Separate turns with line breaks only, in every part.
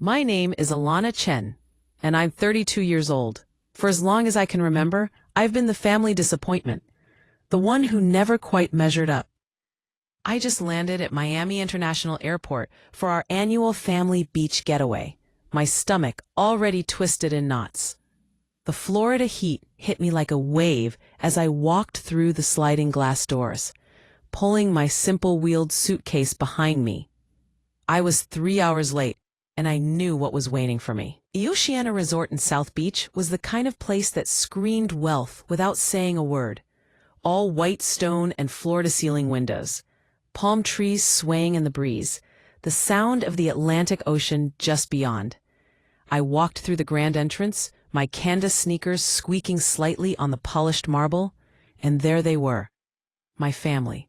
My name is Alana Chen, and I'm 32 years old. For as long as I can remember, I've been the family disappointment, the one who never quite measured up. I just landed at Miami International Airport for our annual family beach getaway, my stomach already twisted in knots. The Florida heat hit me like a wave as I walked through the sliding glass doors, pulling my simple-wheeled suitcase behind me. I was 3 hours late, and I knew what was waiting for me. The Oceana Resort in South Beach was the kind of place that screamed wealth without saying a word. All white stone and floor-to-ceiling windows, palm trees swaying in the breeze, the sound of the Atlantic Ocean just beyond. I walked through the grand entrance, my canvas sneakers squeaking slightly on the polished marble, and there they were, my family.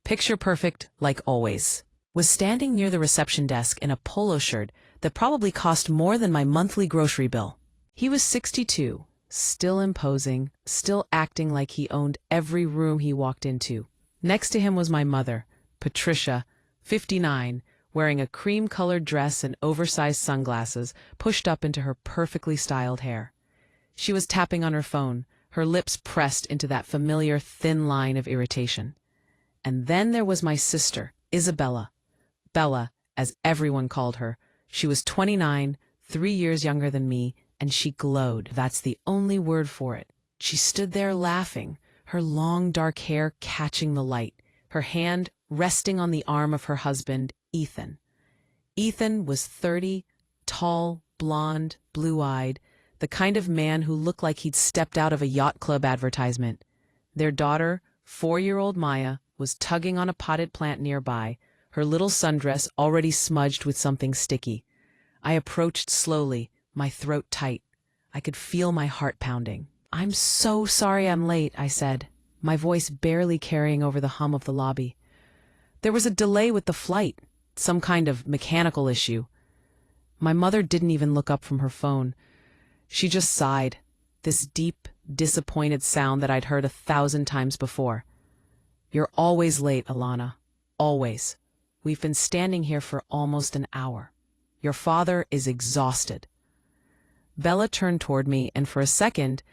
Picture perfect, like always. Was standing near the reception desk in a polo shirt that probably cost more than my monthly grocery bill. He was 62, still imposing, still acting like he owned every room he walked into. Next to him was my mother, Patricia, 59, wearing a cream-colored dress and oversized sunglasses pushed up into her perfectly styled hair. She was tapping on her phone, her lips pressed into that familiar thin line of irritation. And then there was my sister, Isabella. Bella, as everyone called her. She was 29, 3 years younger than me, and she glowed. That's the only word for it. She stood there laughing, her long dark hair catching the light, her hand resting on the arm of her husband, Ethan. Ethan was 30, tall, blonde, blue-eyed, the kind of man who looked like he'd stepped out of a yacht club advertisement. Their daughter, 4-year-old Maya, was tugging on a potted plant nearby, her little sundress already smudged with something sticky. I approached slowly, my throat tight. I could feel my heart pounding. "I'm so sorry I'm late," I said, my voice barely carrying over the hum of the lobby. There was a delay with the flight, some kind of mechanical issue. My mother didn't even look up from her phone. She just sighed, this deep, disappointed sound that I'd heard 1,000 times before. "You're always late, Alana. Always. We've been standing here for almost an hour. Your father is exhausted." Bella turned toward me, and for a second,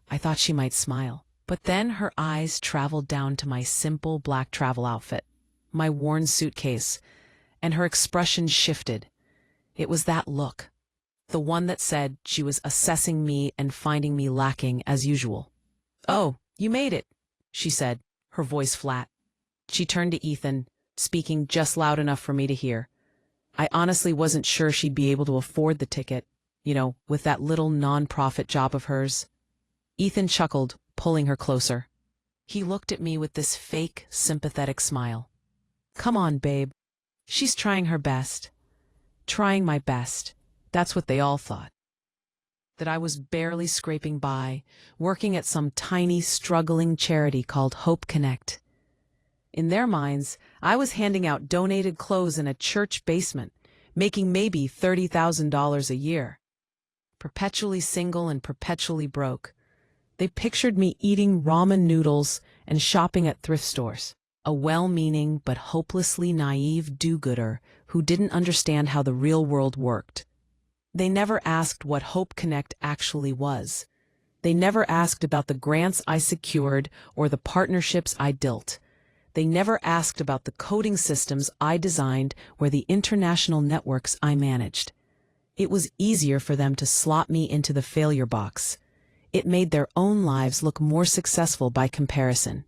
I thought she might smile. But then her eyes traveled down to my simple black travel outfit, my worn suitcase, and her expression shifted. It was that look, the one that said she was assessing me and finding me lacking as usual. "Oh, you made it," she said, her voice flat. She turned to Ethan, speaking just loud enough for me to hear. I honestly wasn't sure she'd be able to afford the ticket, with that little non-profit job of hers. Ethan chuckled, pulling her closer. He looked at me with this fake, sympathetic smile. "Come on, babe. She's trying her best. Trying my best." That's what they all thought. That I was barely scraping by, working at some tiny, struggling charity called Hope Connect. In their minds, I was handing out donated clothes in a church basement, making maybe $30,000 a year. Perpetually single and perpetually broke. They pictured me eating ramen noodles and shopping at thrift stores. A well-meaning but hopelessly naive do-gooder who didn't understand how the real world worked. They never asked what Hope Connect actually was. They never asked about the grants I secured or the partnerships I built. They never asked about the coding systems I designed or the international networks I managed. It was easier for them to slot me into the failure box. It made their own lives look more successful by comparison.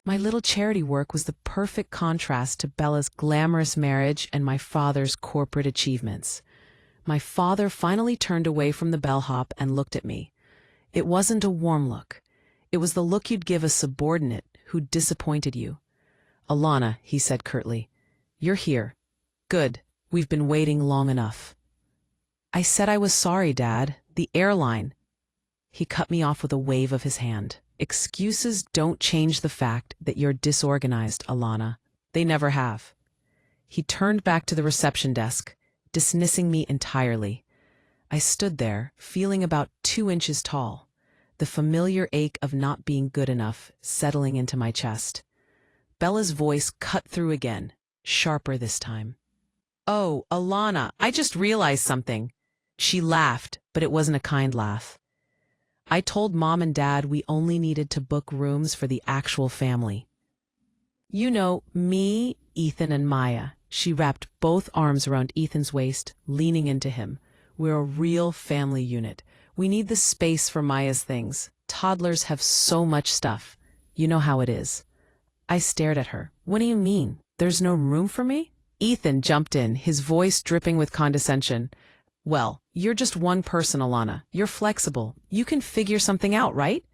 My little charity work was the perfect contrast to Bella's glamorous marriage and my father's corporate achievements. My father finally turned away from the bellhop and looked at me. It wasn't a warm look. It was the look you'd give a subordinate who disappointed you. "Alana," he said curtly, "you're here. Good. We've been waiting long enough." I said I was sorry, Dad. The airline. He cut me off with a wave of his hand. "Excuses don't change the fact that you're disorganized, Alana. They never have." He turned back to the reception desk, dismissing me entirely. I stood there, feeling about 2 inches tall, the familiar ache of not being good enough settling into my chest. Bella's voice cut through again, sharper this time. Oh, Alana, I just realized something. She laughed, but it wasn't a kind laugh. I told Mom and Dad we only needed to book rooms for the actual family. You know, me, Ethan, and Maya. She wrapped both arms around Ethan's waist, leaning into him. We're a real family unit. We need the space for Maya's things. Toddlers have so much stuff. You know how it is. I stared at her. What do you mean? There's no room for me? Ethan jumped in, his voice dripping with condescension. Well, you're just one person, Alana. You're flexible. You can figure something out, right?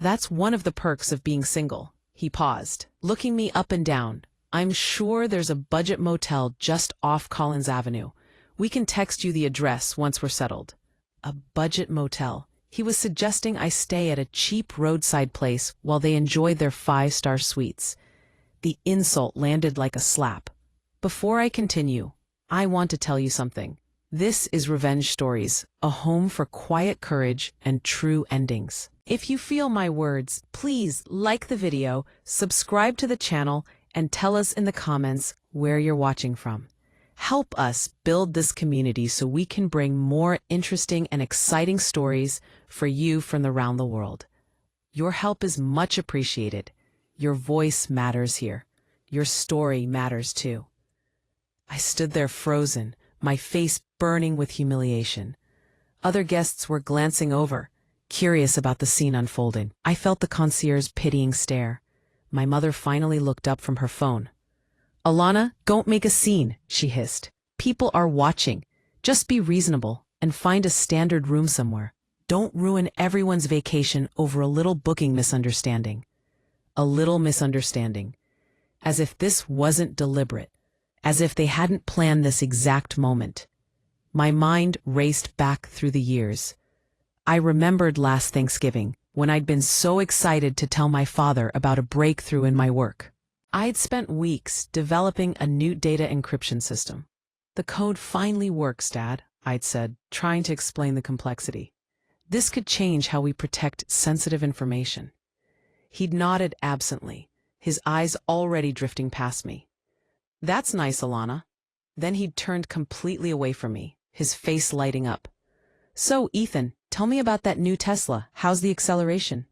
That's one of the perks of being single. He paused, looking me up and down. I'm sure there's a budget motel just off Collins Avenue. We can text you the address once we're settled. A budget motel. He was suggesting I stay at a cheap roadside place while they enjoyed their 5-star suites. The insult landed like a slap. Before I continue, I want to tell you something. This is Revenge Stories, a home for quiet courage and true endings. If you feel my words, please like the video, subscribe to the channel, and tell us in the comments where you're watching from. Help us build this community so we can bring more interesting and exciting stories for you from around the world. Your help is much appreciated. Your voice matters here. Your story matters too. I stood there frozen, my face burning with humiliation. Other guests were glancing over, curious about the scene unfolding. I felt the concierge's pitying stare. My mother finally looked up from her phone. Alana, don't make a scene, she hissed. People are watching. Just be reasonable and find a standard room somewhere. Don't ruin everyone's vacation over a little booking misunderstanding. A little misunderstanding. As if this wasn't deliberate. As if they hadn't planned this exact moment. My mind raced back through the years. I remembered last Thanksgiving, when I'd been so excited to tell my father about a breakthrough in my work. I'd spent weeks developing a new data encryption system. The code finally works, Dad, I'd said, trying to explain the complexity. This could change how we protect sensitive information. He'd nodded absently, his eyes already drifting past me. That's nice, Alana. Then he'd turned completely away from me, his face lighting up. So, Ethan, tell me about that new Tesla. How's the acceleration?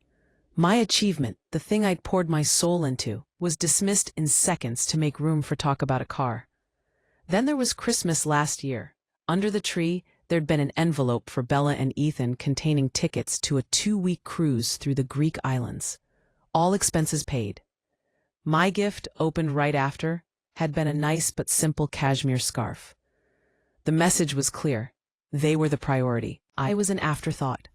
My achievement, the thing I'd poured my soul into, was dismissed in seconds to make room for talk about a car. Then there was Christmas last year. Under the tree, there'd been an envelope for Bella and Ethan containing tickets to a 2-week cruise through the Greek islands. All expenses paid. My gift, opened right after, had been a nice but simple cashmere scarf. The message was clear. They were the priority. I was an afterthought.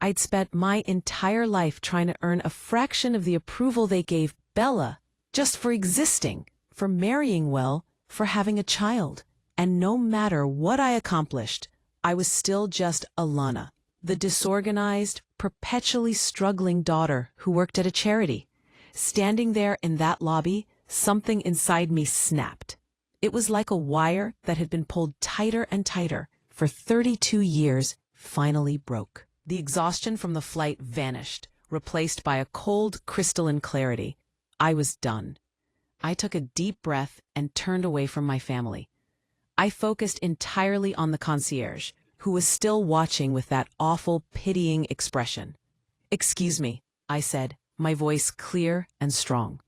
I'd spent my entire life trying to earn a fraction of the approval they gave Bella, just for existing, for marrying well, for having a child. And no matter what I accomplished, I was still just Alana, the disorganized, perpetually struggling daughter who worked at a charity. Standing there in that lobby, something inside me snapped. It was like a wire that had been pulled tighter and tighter for 32 years, finally broke. The exhaustion from the flight vanished, replaced by a cold, crystalline clarity. I was done. I took a deep breath and turned away from my family. I focused entirely on the concierge, who was still watching with that awful, pitying expression. "Excuse me," I said, my voice clear and strong.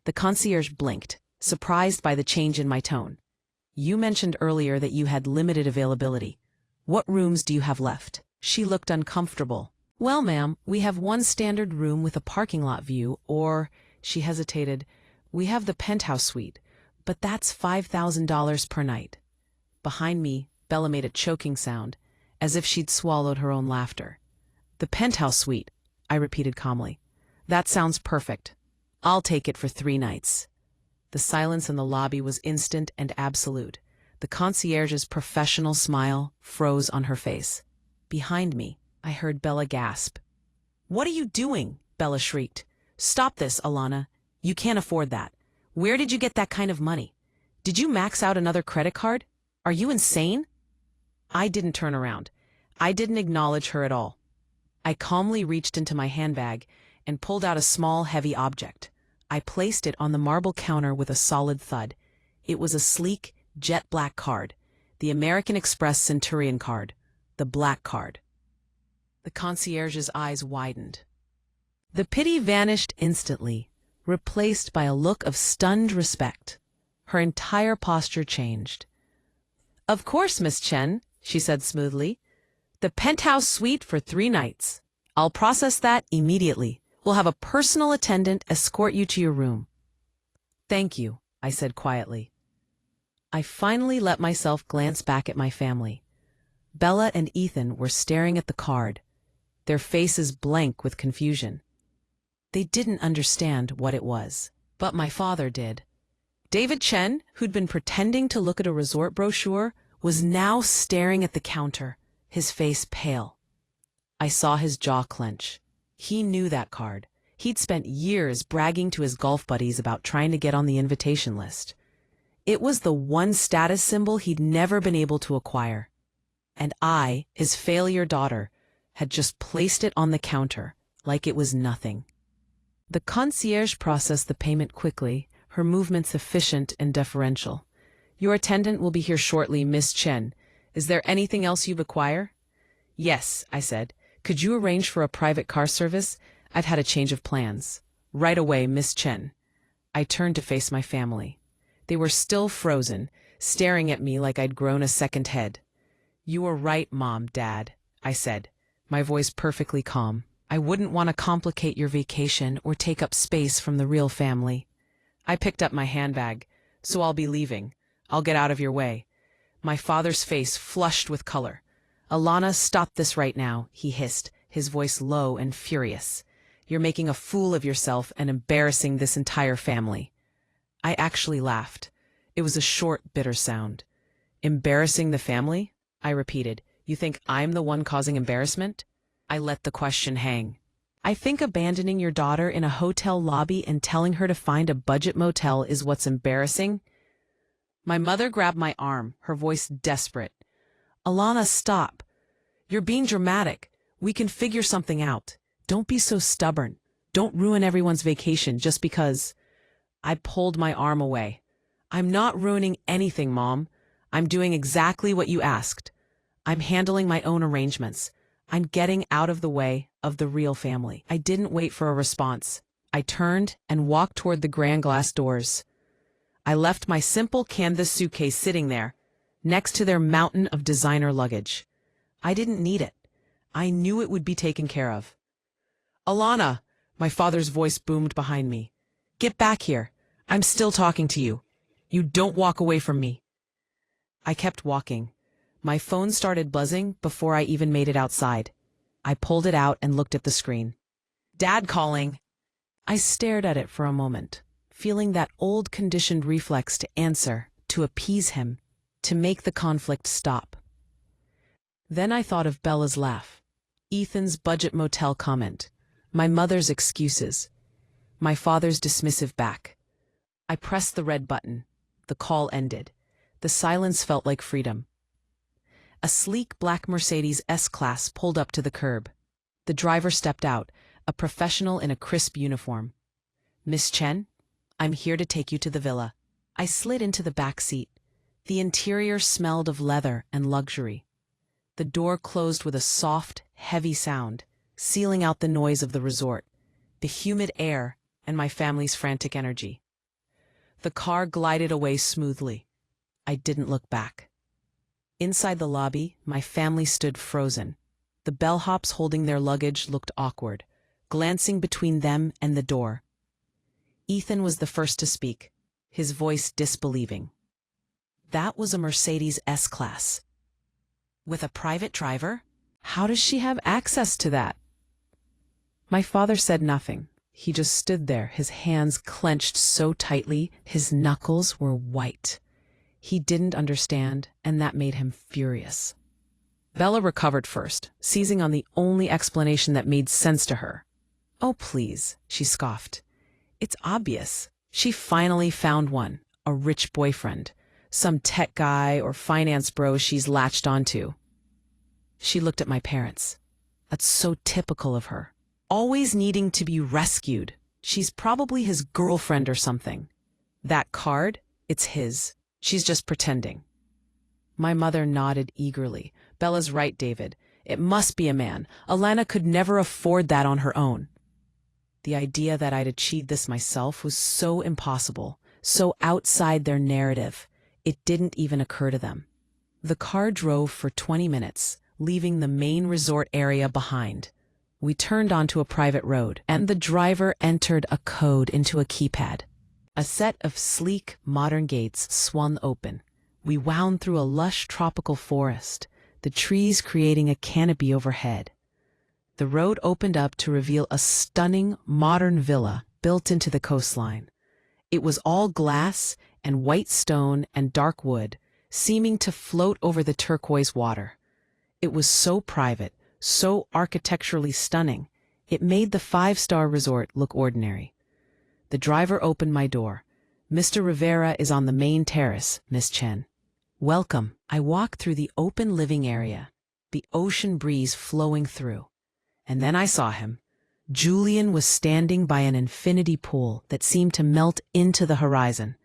The concierge blinked, surprised by the change in my tone. "You mentioned earlier that you had limited availability. What rooms do you have left?" She looked uncomfortable. "Well, ma'am, we have one standard room with a parking lot view, or," she hesitated, "we have the penthouse suite, but that's $5,000 per night." Behind me, Bella made a choking sound, as if she'd swallowed her own laughter. "The penthouse suite," I repeated calmly. "That sounds perfect. I'll take it for 3 nights." The silence in the lobby was instant and absolute. The concierge's professional smile froze on her face. Behind me, I heard Bella gasp. "What are you doing?" Bella shrieked. "Stop this, Alana. You can't afford that. Where did you get that kind of money? Did you max out another credit card? Are you insane?" I didn't turn around. I didn't acknowledge her at all. I calmly reached into my handbag and pulled out a small, heavy object. I placed it on the marble counter with a solid thud. It was a sleek, jet black card, the American Express Centurion card, the black card. The concierge's eyes widened. The pity vanished instantly, replaced by a look of stunned respect. Her entire posture changed. "Of course, Miss Chen," she said smoothly. "The penthouse suite for 3 nights. I'll process that immediately. We'll have a personal attendant escort you to your room." "Thank you," I said quietly. I finally let myself glance back at my family. Bella and Ethan were staring at the card, their faces blank with confusion. They didn't understand what it was, but my father did. David Chen, who'd been pretending to look at a resort brochure, was now staring at the counter, his face pale. I saw his jaw clench. He knew that card. He'd spent years bragging to his golf buddies about trying to get on the invitation list. It was the one status symbol he'd never been able to acquire. And I, his failure daughter, had just placed it on the counter like it was nothing. The concierge processed the payment quickly, her movements efficient and deferential. "Your attendant will be here shortly, Miss Chen. Is there anything else you'd require?" "Yes," I said. "Could you arrange for a private car service? I've had a change of plans." "Right away, Miss Chen." I turned to face my family. They were still frozen, staring at me like I'd grown a second head. "You were right, Mom, Dad," I said, my voice perfectly calm. "I wouldn't want to complicate your vacation or take up space from the real family." I picked up my handbag. "So I'll be leaving. I'll get out of your way." My father's face flushed with color. "Alana, stop this right now," he hissed, his voice low and furious. "You're making a fool of yourself and embarrassing this entire family." I actually laughed. It was a short, bitter sound. "Embarrassing the family?" I repeated. "You think I'm the one causing embarrassment?" I let the question hang. "I think abandoning your daughter in a hotel lobby and telling her to find a budget motel is what's embarrassing?" My mother grabbed my arm, her voice desperate. "Alana, stop. You're being dramatic. We can figure something out. Don't be so stubborn. Don't ruin everyone's vacation just because—" I pulled my arm away. "I'm not ruining anything, Mom. I'm doing exactly what you asked. I'm handling my own arrangements. I'm getting out of the way of the real family." I didn't wait for a response. I turned and walked toward the grand glass doors. I left my simple canvas suitcase sitting there, next to their mountain of designer luggage. I didn't need it. I knew it would be taken care of. "Alana!" My father's voice boomed behind me. "Get back here. I'm still talking to you. You don't walk away from me." I kept walking. My phone started buzzing before I even made it outside. I pulled it out and looked at the screen. "Dad calling." I stared at it for a moment, feeling that old conditioned reflex to answer, to appease him, to make the conflict stop. Then I thought of Bella's laugh, Ethan's budget motel comment, my mother's excuses, my father's dismissive back. I pressed the red button. The call ended. The silence felt like freedom. A sleek black Mercedes S-Class pulled up to the curb. The driver stepped out, a professional in a crisp uniform. "Miss Chen, I'm here to take you to the villa." I slid into the back seat. The interior smelled of leather and luxury. The door closed with a soft, heavy sound, sealing out the noise of the resort, the humid air, and my family's frantic energy. The car glided away smoothly. I didn't look back. Inside the lobby, my family stood frozen. The bellhops holding their luggage looked awkward, glancing between them and the door. Ethan was the first to speak, his voice disbelieving. "That was a Mercedes S-Class. With a private driver? How does she have access to that?" My father said nothing. He just stood there, his hands clenched so tightly, his knuckles were white. He didn't understand, and that made him furious. Bella recovered first, seizing on the only explanation that made sense to her. "Oh, please," she scoffed. "It's obvious. She finally found one, a rich boyfriend, some tech guy or finance bro she's latched onto." She looked at my parents. That's so typical of her. Always needing to be rescued. She's probably his girlfriend or something. "That card, it's his," She's just pretending. My mother nodded eagerly. Bella's right, David. It must be a man. Alana could never afford that on her own. The idea that I'd achieved this myself was so impossible, so outside their narrative, it didn't even occur to them. The car drove for 20 minutes, leaving the main resort area behind. We turned onto a private road, and the driver entered a code into a keypad. A set of sleek, modern gates swung open. We wound through a lush tropical forest, the trees creating a canopy overhead. The road opened up to reveal a stunning, modern villa built into the coastline. It was all glass and white stone and dark wood, seeming to float over the turquoise water. It was so private, so architecturally stunning, it made the five-star resort look ordinary. The driver opened my door. "Mr. Rivera is on the main terrace, Miss Chen." "Welcome." I walked through the open living area, the ocean breeze flowing through. And then I saw him. Julian was standing by an infinity pool that seemed to melt into the horizon.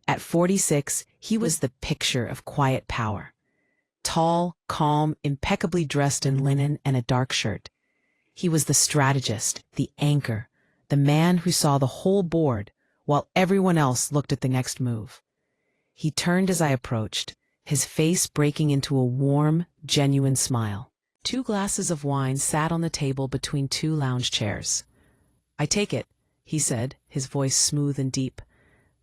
At 46, he was the picture of quiet power. Tall, calm, impeccably dressed in linen and a dark shirt. He was the strategist, the anchor, the man who saw the whole board while everyone else looked at the next move. He turned as I approached, his face breaking into a warm, genuine smile. 2 glasses of wine sat on the table between 2 lounge chairs. "I take it," he said, his voice smooth and deep.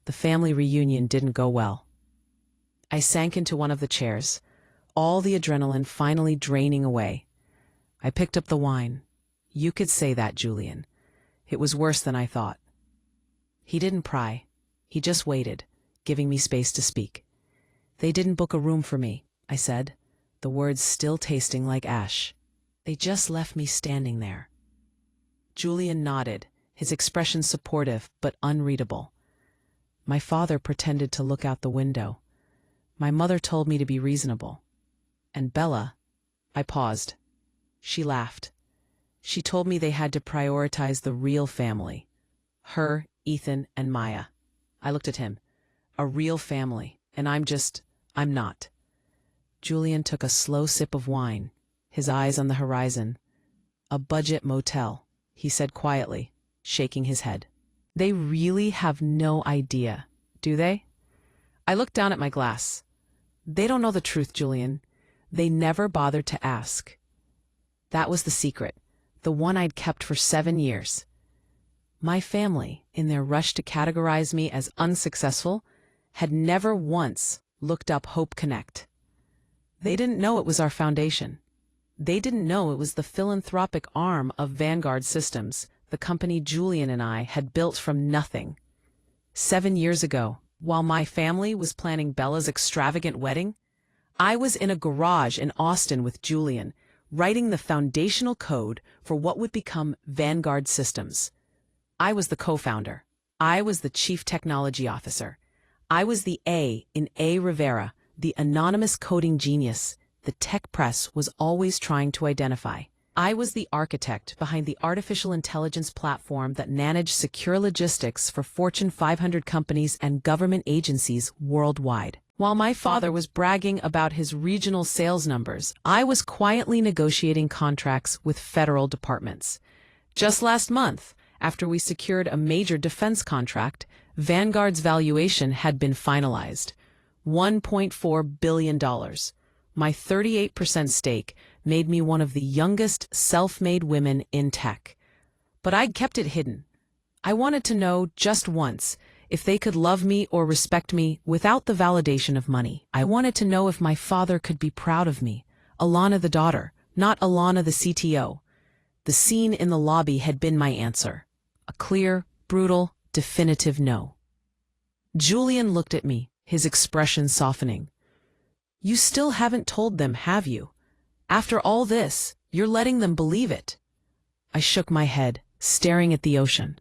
"The family reunion didn't go well." I sank into one of the chairs, all the adrenaline finally draining away. I picked up the wine. "You could say that, Julian. It was worse than I thought." He didn't pry. He just waited, giving me space to speak. "They didn't book a room for me," I said, the words still tasting like ash. "They just left me standing there." Julian nodded, his expression supportive but unreadable. My father pretended to look out the window. My mother told me to be reasonable. And Bella, I paused. She laughed. She told me they had to prioritize the real family. Her, Ethan, and Maya. I looked at him. A real family, and I'm not. Julian took a slow sip of wine, his eyes on the horizon. "A budget motel," he said quietly, shaking his head. "They really have no idea, do they?" I looked down at my glass. "They don't know the truth, Julian. They never bothered to ask." That was the secret, the one I'd kept for 7 years. My family, in their rush to categorize me as unsuccessful, had never once looked up Hope Connect. They didn't know it was our foundation. They didn't know it was the philanthropic arm of Vanguard Systems, the company Julian and I had built from nothing. 7 years ago, while my family was planning Bella's extravagant wedding, I was in a garage in Austin with Julian, writing the foundational code for what would become Vanguard Systems. I was the co-founder. I was the chief technology officer. I was the A in A. Rivera, the anonymous coding genius the tech press was always trying to identify. I was the architect behind the artificial intelligence platform that managed secure logistics for Fortune 500 companies and government agencies worldwide. While my father was bragging about his regional sales numbers, I was quietly negotiating contracts with federal departments. Just last month, after we secured a major defense contract, Vanguard's valuation had been finalized. $1.4 billion. My 38% stake made me one of the youngest self-made women in tech. But I'd kept it hidden. I wanted to know just once if they could love me or respect me without the validation of money. I wanted to know if my father could be proud of me, Alana the daughter, not Alana the CTO. The scene in the lobby had been my answer. A clear, brutal, definitive no. Julian looked at me, his expression softening. "You still haven't told them, have you? After all this, you're letting them believe it." I shook my head, staring at the ocean.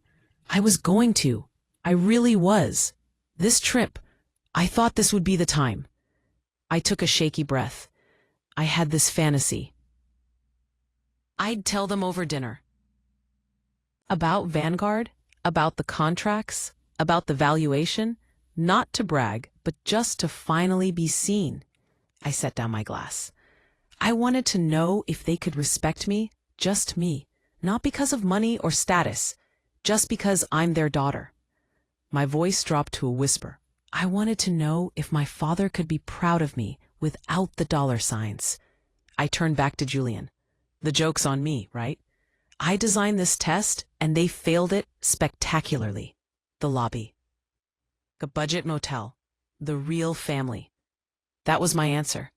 I was going to. I really was. This trip, I thought this would be the time. I took a shaky breath. I had this fantasy. I'd tell them over dinner. About Vanguard, about the contracts, about the valuation, Not to brag, but just to finally be seen. I set down my glass. I wanted to know if they could respect me, just me, not because of money or status, just because I'm their daughter. My voice dropped to a whisper. I wanted to know if my father could be proud of me without the dollar signs. I turned back to Julian. The joke's on me, right? I designed this test, and they failed it spectacularly. The lobby. A budget motel. The real family. That was my answer.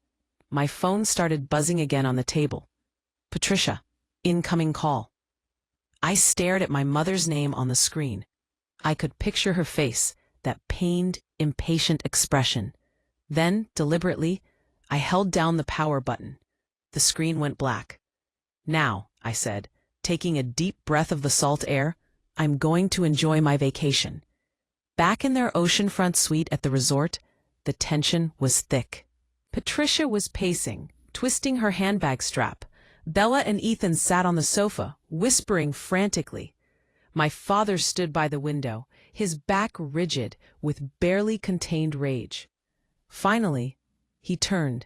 My phone started buzzing again on the table. Patricia. Incoming call. I stared at my mother's name on the screen. I could picture her face, that pained, impatient expression. Then, deliberately, I held down the power button. The screen went black. Now, I said, taking a deep breath of the salt air, I'm going to enjoy my vacation. Back in their oceanfront suite at the resort, the tension was thick. Patricia was pacing, twisting her handbag strap. Bella and Ethan sat on the sofa, whispering frantically. My father stood by the window, his back rigid with barely contained rage. Finally, he turned.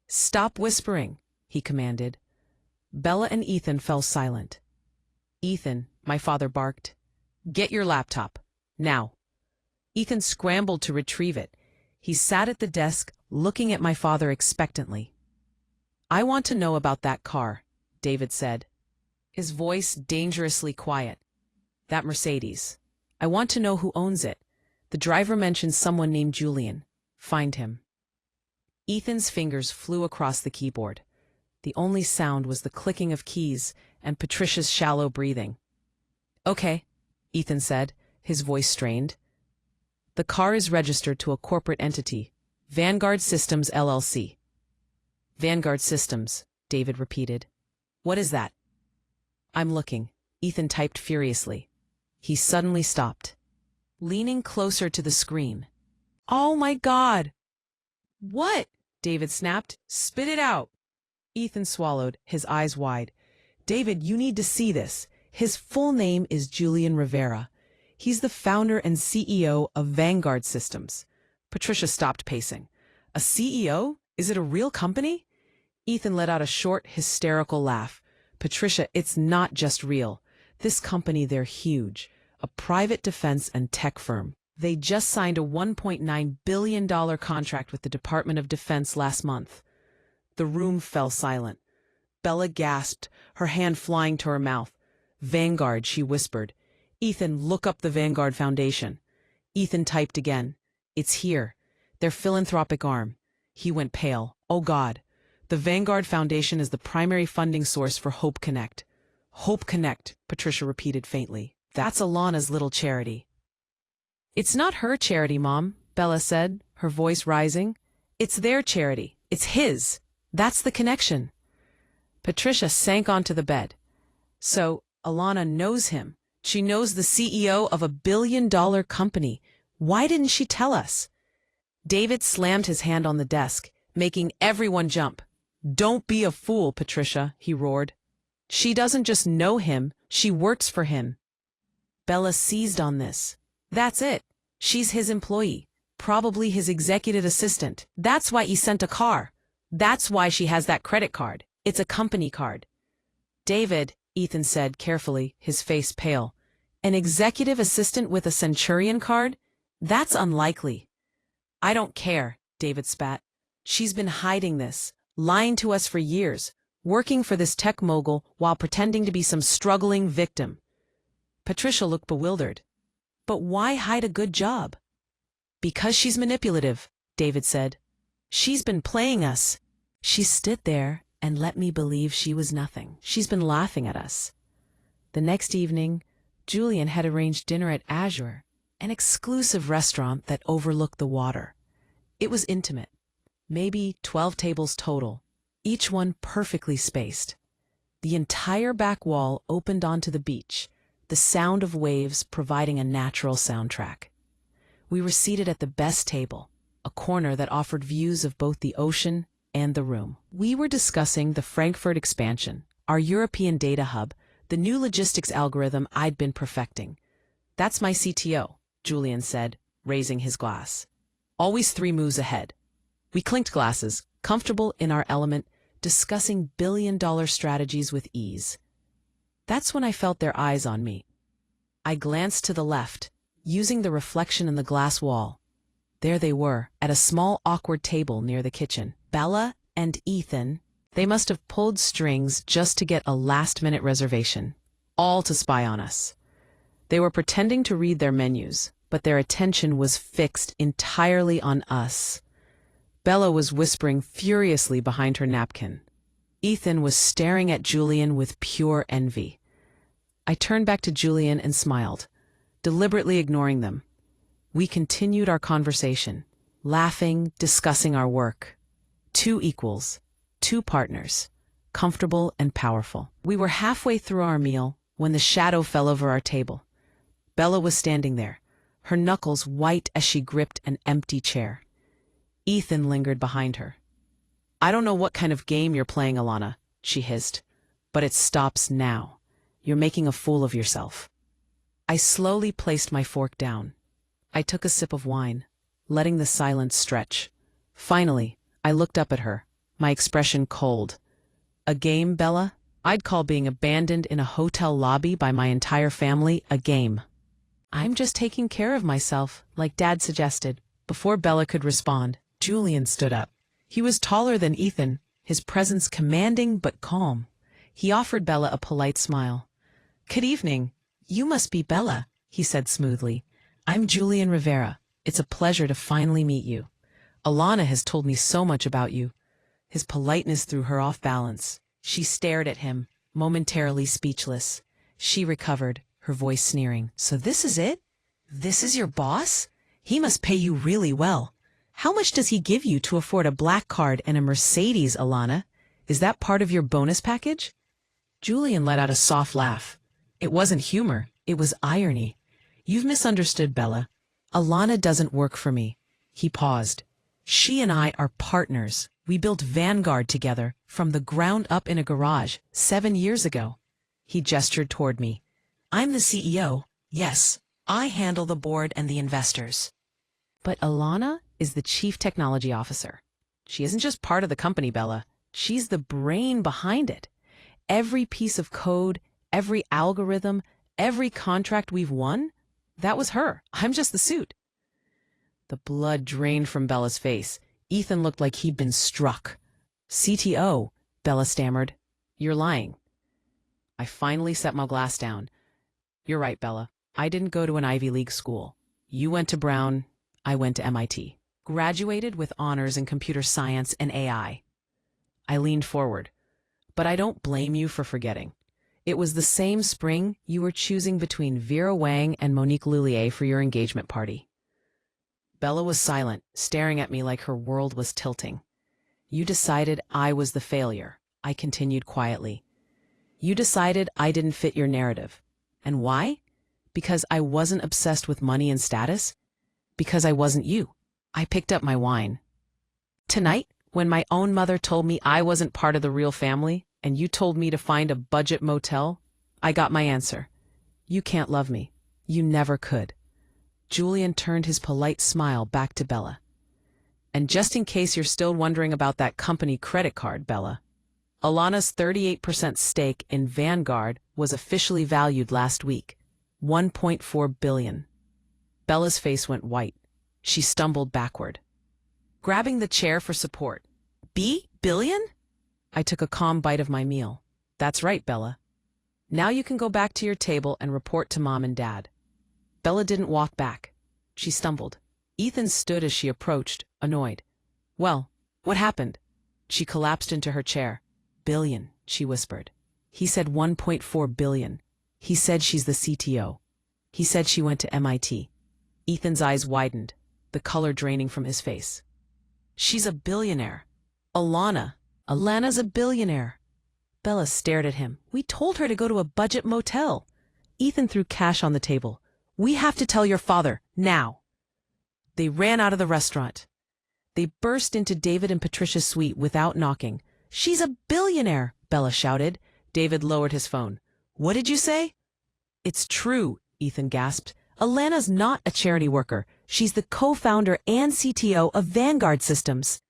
"Stop whispering," he commanded. Bella and Ethan fell silent. "Ethan," my father barked, "get your laptop, now." Ethan scrambled to retrieve it. He sat at the desk, looking at my father expectantly. "I want to know about that car," David said, his voice dangerously quiet. "That Mercedes. I want to know who owns it. The driver mentioned someone named Julian. Find him." Ethan's fingers flew across the keyboard. The only sound was the clicking of keys and Patricia's shallow breathing. "Okay," Ethan said, his voice strained. "The car is registered to a corporate entity, Vanguard Systems LLC." "Vanguard Systems," David repeated. "What is that?" "I'm looking," Ethan typed furiously. He suddenly stopped, leaning closer to the screen. "Oh my God!" "What?" David snapped. "Spit it out." Ethan swallowed, his eyes wide. "David, you need to see this. His full name is Julian Rivera. He's the founder and CEO of Vanguard Systems." Patricia stopped pacing. "A CEO? Is it a real company?" Ethan let out a short, hysterical laugh. "Patricia, it's not just real. This company, they're huge. A private defense and tech firm. They just signed a $1.9 billion contract with the Department of Defense last month." The room fell silent. Bella gasped, her hand flying to her mouth. "Vanguard," she whispered. "Ethan, look up the Vanguard Foundation." Ethan typed again. "It's here. Their philanthropic arm." He went pale. "Oh God. The Vanguard Foundation is the primary funding source for Hope Connect." "Hope Connect," Patricia repeated faintly. "That's Alana's little charity." "It's not her charity, Mom," Bella said, her voice rising. "It's their charity. It's his. That's the connection." Patricia sank onto the bed. "So, Alana knows him. She knows the CEO of a billion-dollar company. Why didn't she tell us?" David slammed his hand on the desk, making everyone jump. "Don't be a fool, Patricia," he roared. "She doesn't just know him, she works for him." Bella seized on this. "That's it. She's his employee, probably his executive assistant. That's why he sent a car. That's why she has that credit card. It's a company card." "David," Ethan said carefully, his face pale, "an executive assistant with a Centurion card? That's unlikely." "I don't care," David spat. "She's been hiding this, lying to us for years, working for this tech mogul while pretending to be some struggling victim." Patricia looked bewildered. "But why hide a good job?" "Because she's manipulative," David said. "She's been playing us. She stood there and let me believe she was nothing. She's been laughing at us." The next evening, Julian had arranged dinner at Azure, an exclusive restaurant that overlooked the water. It was intimate, maybe 12 tables total, each one perfectly spaced. The entire back wall opened onto the beach, the sound of waves providing a natural soundtrack. We were seated at the best table, a corner that offered views of both the ocean and the room. We were discussing the Frankfurt expansion, our European data hub, the new logistics algorithm I'd been perfecting. "That's my CTO," Julian said, raising his glass. Always 3 moves ahead. We clinked glasses, comfortable in our element, discussing billion-dollar strategies with ease. That's when I felt their eyes on me. I glanced to the left, using the reflection in the glass wall. There they were, at a small awkward table near the kitchen. Bella and Ethan. They must have pulled strings just to get a last-minute reservation, all to spy on us. They were pretending to read their menus, but their attention was fixed entirely on us. Bella was whispering furiously behind her napkin. Ethan was staring at Julian with pure envy. I turned back to Julian and smiled, deliberately ignoring them. We continued our conversation, laughing, discussing our work. 2 equals, 2 partners, comfortable and powerful. We were halfway through our meal when the shadow fell over our table. Bella was standing there, her knuckles white as she gripped an empty chair. Ethan lingered behind her. "I don't know what kind of game you're playing, Alana," she hissed, "but it stops now. You're making a fool of yourself." I slowly placed my fork down. I took a sip of wine, letting the silence stretch. Finally, I looked up at her, my expression cold. "A game, Bella? I'd call being abandoned in a hotel lobby by my entire family a game." "I'm just taking care of myself, like Dad suggested." Before Bella could respond, Julian stood up. He was taller than Ethan, his presence commanding but calm. He offered Bella a polite smile. "Good evening. You must be Bella," he said smoothly. "I'm Julian Rivera. It's a pleasure to finally meet you. Alana has told me so much about you." His politeness threw her off balance. She stared at him, momentarily speechless. She recovered, her voice sneering. "So this is it? This is your boss? He must pay you really well. How much does he give you to afford a black card and a Mercedes, Alana? Is that part of your bonus package?" Julian let out a soft laugh. It wasn't humor, it was irony. "You've misunderstood, Bella. Alana doesn't work for me." He paused. "She and I are partners. We built Vanguard together, from the ground up in a garage, 7 years ago." He gestured toward me. "I'm the CEO. Yes, I handle the board and the investors. But Alana is the Chief Technology Officer. She isn't just part of the company, Bella. She's the brain behind it. Every piece of code, every algorithm, every contract we've won, that was her. I'm just the suit." The blood drained from Bella's face. Ethan looked like he'd been struck. "CTO," Bella stammered. "You're lying." I finally set my glass down. "You're right, Bella. I didn't go to an Ivy League school. You went to Brown, I went to MIT. Graduated with honors in computer science and AI. I leaned forward. "But I don't blame you for forgetting. It was the same spring you were choosing between Vera Wang and Monique Lullier for your engagement party." Bella was silent, staring at me like her world was tilting. "You decided I was the failure," I continued quietly. "You decided I didn't fit your narrative. And why? Because I wasn't obsessed with money and status? Because I wasn't you." I picked up my wine. "Tonight, when my own mother told me I wasn't part of the real family, and you told me to find a budget motel, I got my answer. You can't love me. You never could." Julian turned his polite smile back to Bella. "And just in case you're still wondering about that company credit card, Bella, Alana's 38% stake in Vanguard was officially valued last week, $1.4 billion. Bella's face went white. She stumbled backward, grabbing the chair for support. Billion? I took a calm bite of my meal. "That's right, Bella. Now you can go back to your table and report to Mom and Dad." Bella didn't walk back. She stumbled. Ethan stood as she approached, annoyed. "Well, what happened?" She collapsed into her chair. "Billion," she whispered. "He said 1.4 billion. He said she's the CTO. He said she went to MIT. Ethan's eyes widened, the color draining from his face. "She's a billionaire. Alana's a billionaire." Bella stared at him. "We told her to go to a budget motel." Ethan threw cash on the table. "We have to tell your father, now." They ran out of the restaurant. They burst into David and Patricia's suite without knocking. "She's a billionaire," Bella shouted. David lowered his phone. "What did you say?" "It's true," Ethan gasped. Alana's not a charity worker. She's the co-founder and CTO of Vanguard Systems.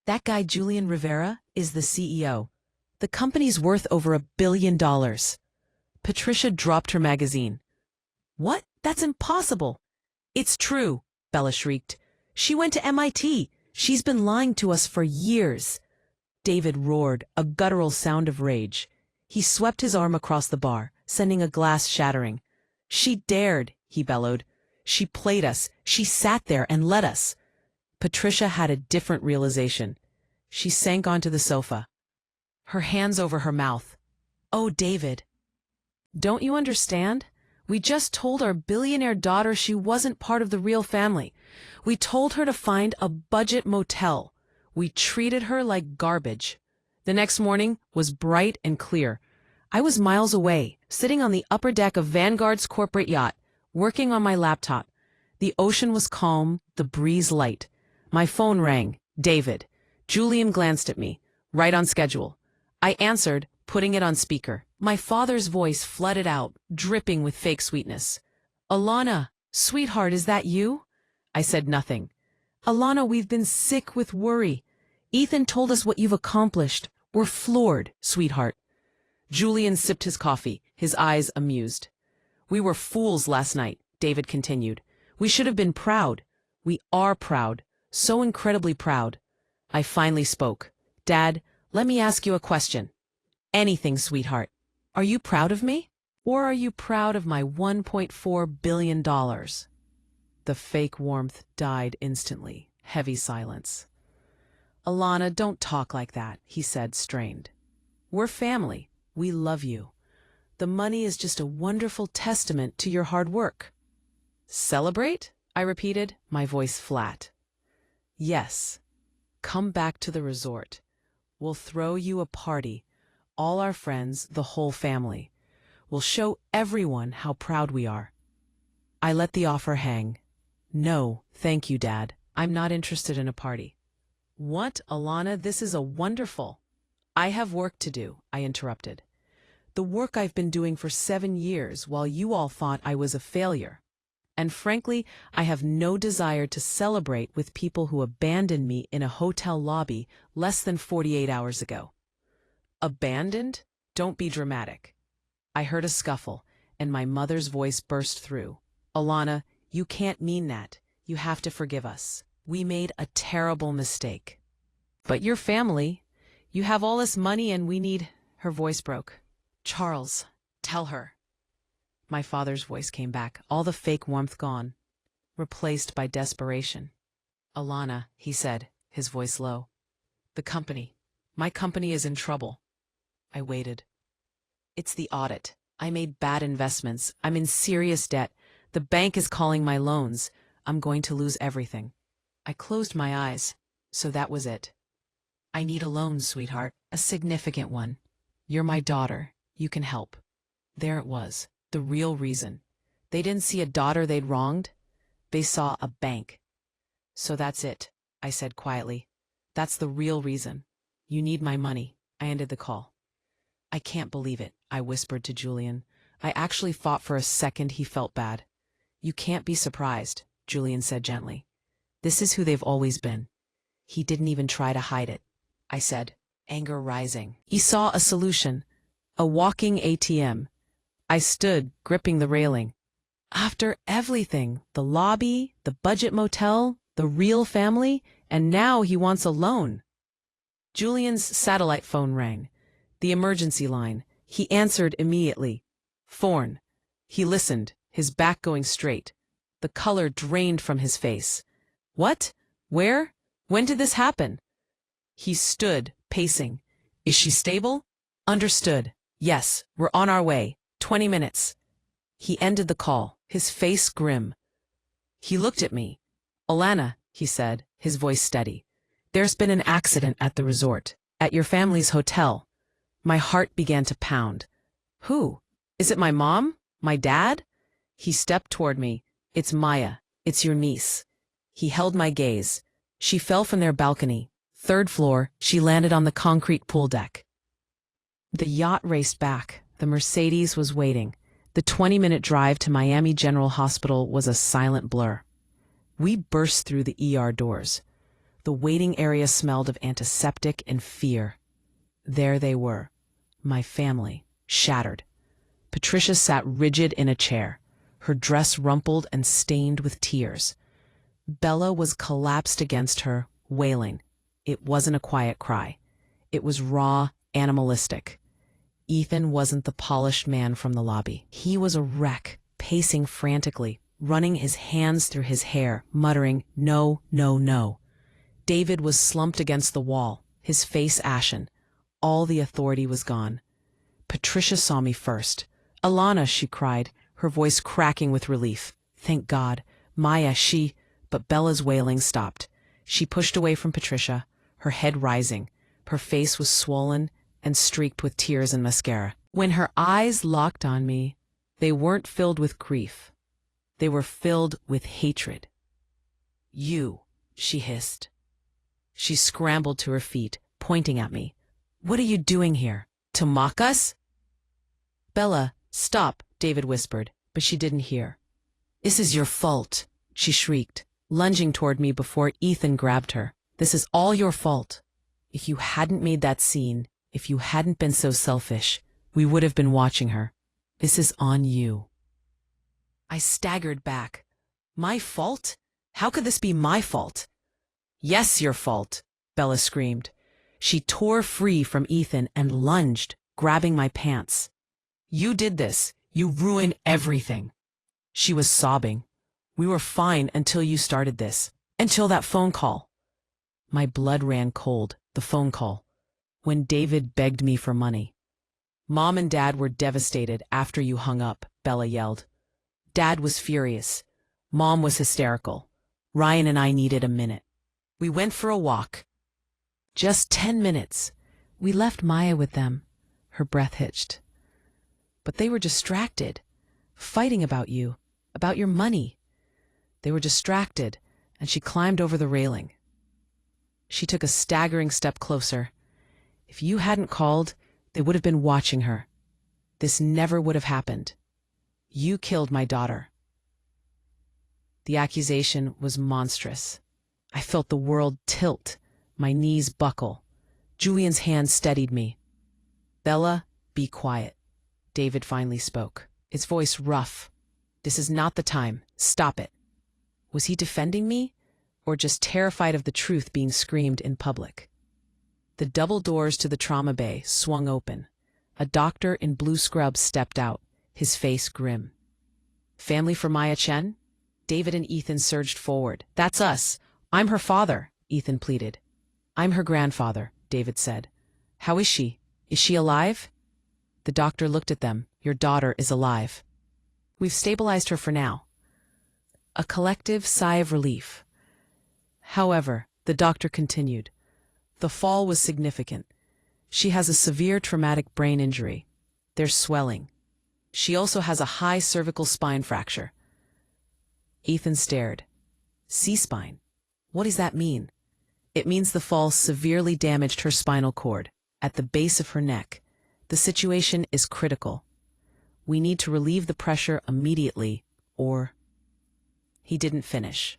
That guy Julian Rivera is the CEO. The company's worth over $1 billion. Patricia dropped her magazine. What? That's impossible. It's true, Bella shrieked. She went to MIT. She's been lying to us for years. David roared, a guttural sound of rage. He swept his arm across the bar, sending a glass shattering. She dared, he bellowed. She played us. She sat there and let us. Patricia had a different realization. She sank onto the sofa, her hands over her mouth. Oh, David. Don't you understand? We just told our billionaire daughter she wasn't part of the real family. We told her to find a budget motel. We treated her like garbage. The next morning was bright and clear. I was miles away, sitting on the upper deck of Vanguard's corporate yacht, working on my laptop. The ocean was calm, the breeze light. My phone rang. David. Julian glanced at me. Right on schedule. I answered, putting it on speaker. My father's voice flooded out, dripping with fake sweetness. Alana, sweetheart, is that you? I said nothing. Alana, we've been sick with worry. Ethan told us what you've accomplished. We're floored, sweetheart. Julian sipped his coffee, his eyes amused. We were fools last night, David continued. We should have been proud. We are proud. So incredibly proud. I finally spoke. Dad, let me ask you a question. Anything, sweetheart. Are you proud of me? Or are you proud of my $1.4 billion? The fake warmth died instantly. Heavy silence. Alana, don't talk like that, he said, strained. We're family. We love you. The money is just a wonderful testament to your hard work. Celebrate? I repeated, my voice flat. Yes. Come back to the resort. We'll throw you a party. All our friends, the whole family. We'll show everyone how proud we are. I let the offer hang. No, thank you, Dad. I'm not interested in a party. What, Alana? This is a wonderful. I have work to do, I interrupted. The work I've been doing for 7 years while you all thought I was a failure. And frankly, I have no desire to celebrate with people who abandoned me in a hotel lobby less than 48 hours ago. Abandoned? Don't be dramatic. I heard a scuffle, and my mother's voice burst through. Alana, you can't mean that. You have to forgive us. We made a terrible mistake. But your family, you have all this money and we need... Her voice broke. Charles, tell her. My father's voice came back, all the fake warmth gone, replaced by desperation. Alana, he said, his voice low. The company. My company is in trouble. I waited. It's the audit. I made bad investments. I'm in serious debt. The bank is calling my loans. I'm going to lose everything. I closed my eyes. So that was it. I need a loan, sweetheart. A significant one. You're my daughter. You can help. There it was. The real reason. They didn't see a daughter they'd wronged. They saw a bank. So that's it, I said quietly. That's the real reason. You need my money. I ended the call. I can't believe it, I whispered to Julian. I actually thought for a second he felt bad. You can't be surprised, Julian said gently. This is who they've always been. He didn't even try to hide it, I said, anger rising. He saw a solution. A walking ATM. I stood, gripping the railing. After everything, the lobby, the budget motel, the real family, and now he wants a loan. Julian's satellite phone rang. The emergency line. He answered immediately. Thorne. He listened, his back going straight. The color drained from his face. What? Where? When did this happen? He stood, pacing. Is she stable? Understood. Yes, we're on our way. 20 minutes. He ended the call, his face grim. He looked at me. Alana, he said, his voice steady. There's been an accident at the resort, at your family's hotel. My heart began to pound. Who? Is it my mom? My dad? He stepped toward me. It's Maya. It's your niece. He held my gaze. She fell from their balcony. 3rd floor, she landed on the concrete pool deck. The yacht raced back. The Mercedes was waiting. The 20-minute drive to Miami General Hospital was a silent blur. We burst through the ER doors. The waiting area smelled of antiseptic and fear. There they were, my family, shattered. Patricia sat rigid in a chair, her dress rumpled and stained with tears. Bella was collapsed against her, wailing. It wasn't a quiet cry. It was raw, animalistic. Ethan wasn't the polished man from the lobby. He was a wreck, pacing frantically, running his hands through his hair, muttering, "No, no, no." David was slumped against the wall, his face ashen. All the authority was gone. Patricia saw me first. "Alana," she cried, her voice cracking with relief. "Thank God. Maya, she—" But Bella's wailing stopped. She pushed away from Patricia, her head rising. Her face was swollen and streaked with tears and mascara. When her eyes locked on me, they weren't filled with grief. They were filled with hatred. "You," she hissed. She scrambled to her feet, pointing at me. "What are you doing here? To mock us?" "Bella, stop," David whispered, but she didn't hear. "This is your fault," she shrieked, lunging toward me before Ethan grabbed her. "This is all your fault. If you hadn't made that scene, if you hadn't been so selfish, we would have been watching her. This is on you." I staggered back. "My fault? How could this be my fault?" "Yes, your fault," Bella screamed. She tore free from Ethan and lunged, grabbing my pants. "You did this. You ruined everything." She was sobbing. "We were fine until you started this. Until that phone call." My blood ran cold, the phone call. When David begged me for money. "Mom and Dad were devastated after you hung up," Bella yelled. Dad was furious. Mom was hysterical. Ryan and I needed a minute. We went for a walk. Just 10 minutes. We left Maya with them. Her breath hitched. But they were distracted, fighting about you, about your money. They were distracted, and she climbed over the railing. She took a staggering step closer. If you hadn't called, they would have been watching her. This never would have happened. You killed my daughter. The accusation was monstrous. I felt the world tilt, my knees buckle. Julian's hand steadied me. "Bella, be quiet," David finally spoke, his voice rough. "This is not the time. Stop it." Was he defending me, or just terrified of the truth being screamed in public? The double doors to the trauma bay swung open. A doctor in blue scrubs stepped out, his face grim. "Family for Maya Chen?" David and Ethan surged forward. "That's us. I'm her father," Ethan pleaded. "I'm her grandfather," David said. "How is she? Is she alive?" The doctor looked at them. "Your daughter is alive. We've stabilized her for now." A collective sigh of relief. However, the doctor continued. "The fall was significant. She has a severe traumatic brain injury. There's swelling. She also has a high cervical spine fracture." Ethan stared. "C-spine? What does that mean?" "It means the fall severely damaged her spinal cord, at the base of her neck. The situation is critical. We need to relieve the pressure immediately, or—" He didn't finish.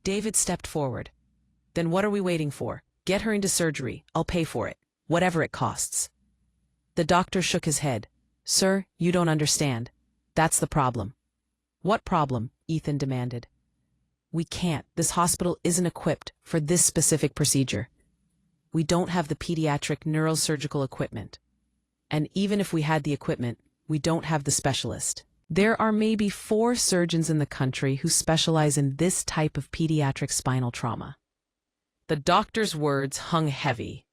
David stepped forward. "Then what are we waiting for? Get her into surgery. I'll pay for it, whatever it costs." The doctor shook his head. "Sir, you don't understand. That's the problem." "What problem?" Ethan demanded. "We can't. This hospital isn't equipped for this specific procedure. We don't have the pediatric neurosurgical equipment. And even if we had the equipment, we don't have the specialist. There are maybe 4 surgeons in the country who specialize in this type of pediatric spinal trauma." The doctor's words hung heavy.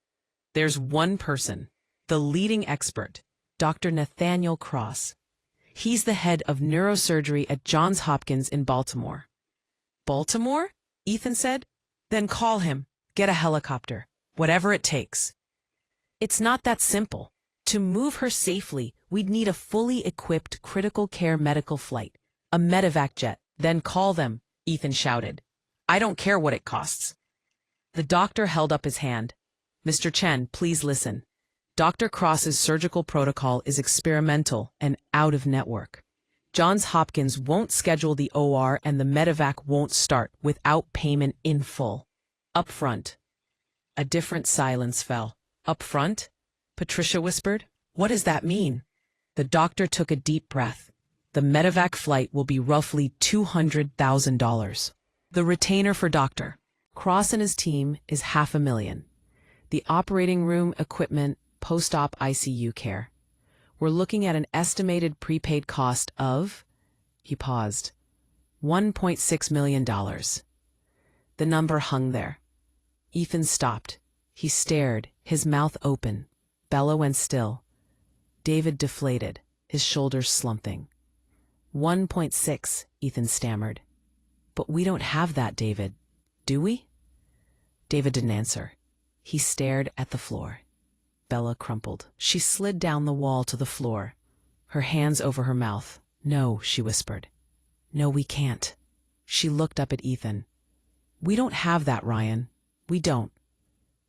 "There's one person, the leading expert, Dr. Nathaniel Cross. He's the head of neurosurgery at Johns Hopkins in Baltimore." "Baltimore?" Ethan said. "Then call him. Get a helicopter. Whatever it takes." "It's not that simple. To move her safely, we'd need a fully equipped critical care medical flight, a medevac jet." "Then call them," Ethan shouted. "I don't care what it costs." The doctor held up his hand. "Mr. Chen, please listen. Dr. Cross's surgical protocol is experimental and out of network. Johns Hopkins won't schedule the OR and the medevac won't start without payment in full. Up front. A different silence fell. Up front? Patricia whispered. What does that mean? The doctor took a deep breath. The medevac flight will be roughly $200,000. The retainer for Dr. Cross and his team is $500,000. The operating room, equipment, post-op ICU care. We're looking at an estimated prepaid cost of, he paused, $1.6 million. The number hung there. Ethan stopped. He stared, his mouth open. Bella went still. David deflated, his shoulders slumping. 1.6, Ethan stammered. But we don't have that, David. Do we? David didn't answer. He stared at the floor. Bella crumpled. She slid down the wall to the floor, her hands over her mouth. No, she whispered. No, we can't. She looked up at Ethan. We don't have that, Ryan. We don't.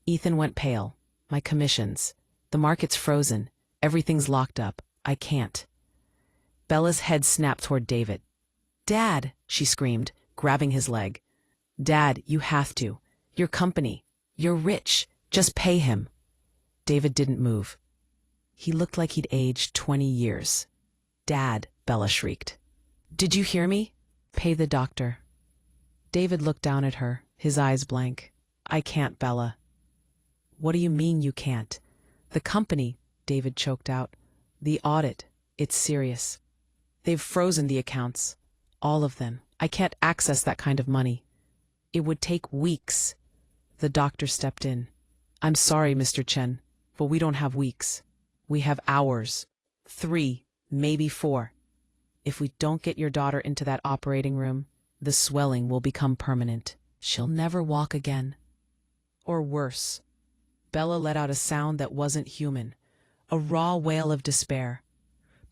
Ethan went pale. My commissions. The market's frozen. Everything's locked up. I can't. Bella's head snapped toward David. Dad, she screamed, grabbing his leg. Dad, you have to. Your company. You're rich. Just pay him. David didn't move. He looked like he'd aged 20 years. Dad, Bella shrieked. Did you hear me? Pay the doctor. David looked down at her, his eyes blank. I can't, Bella. What do you mean you can't? The company, David choked out. The audit. It's serious. They've frozen the accounts. All of them. I can't access that kind of money. It would take weeks. The doctor stepped in. I'm sorry, Mr. Chen, but we don't have weeks. We have hours. 3, maybe 4. If we don't get your daughter into that operating room, the swelling will become permanent. She'll never walk again. Or worse. Bella let out a sound that wasn't human, a raw wail of despair.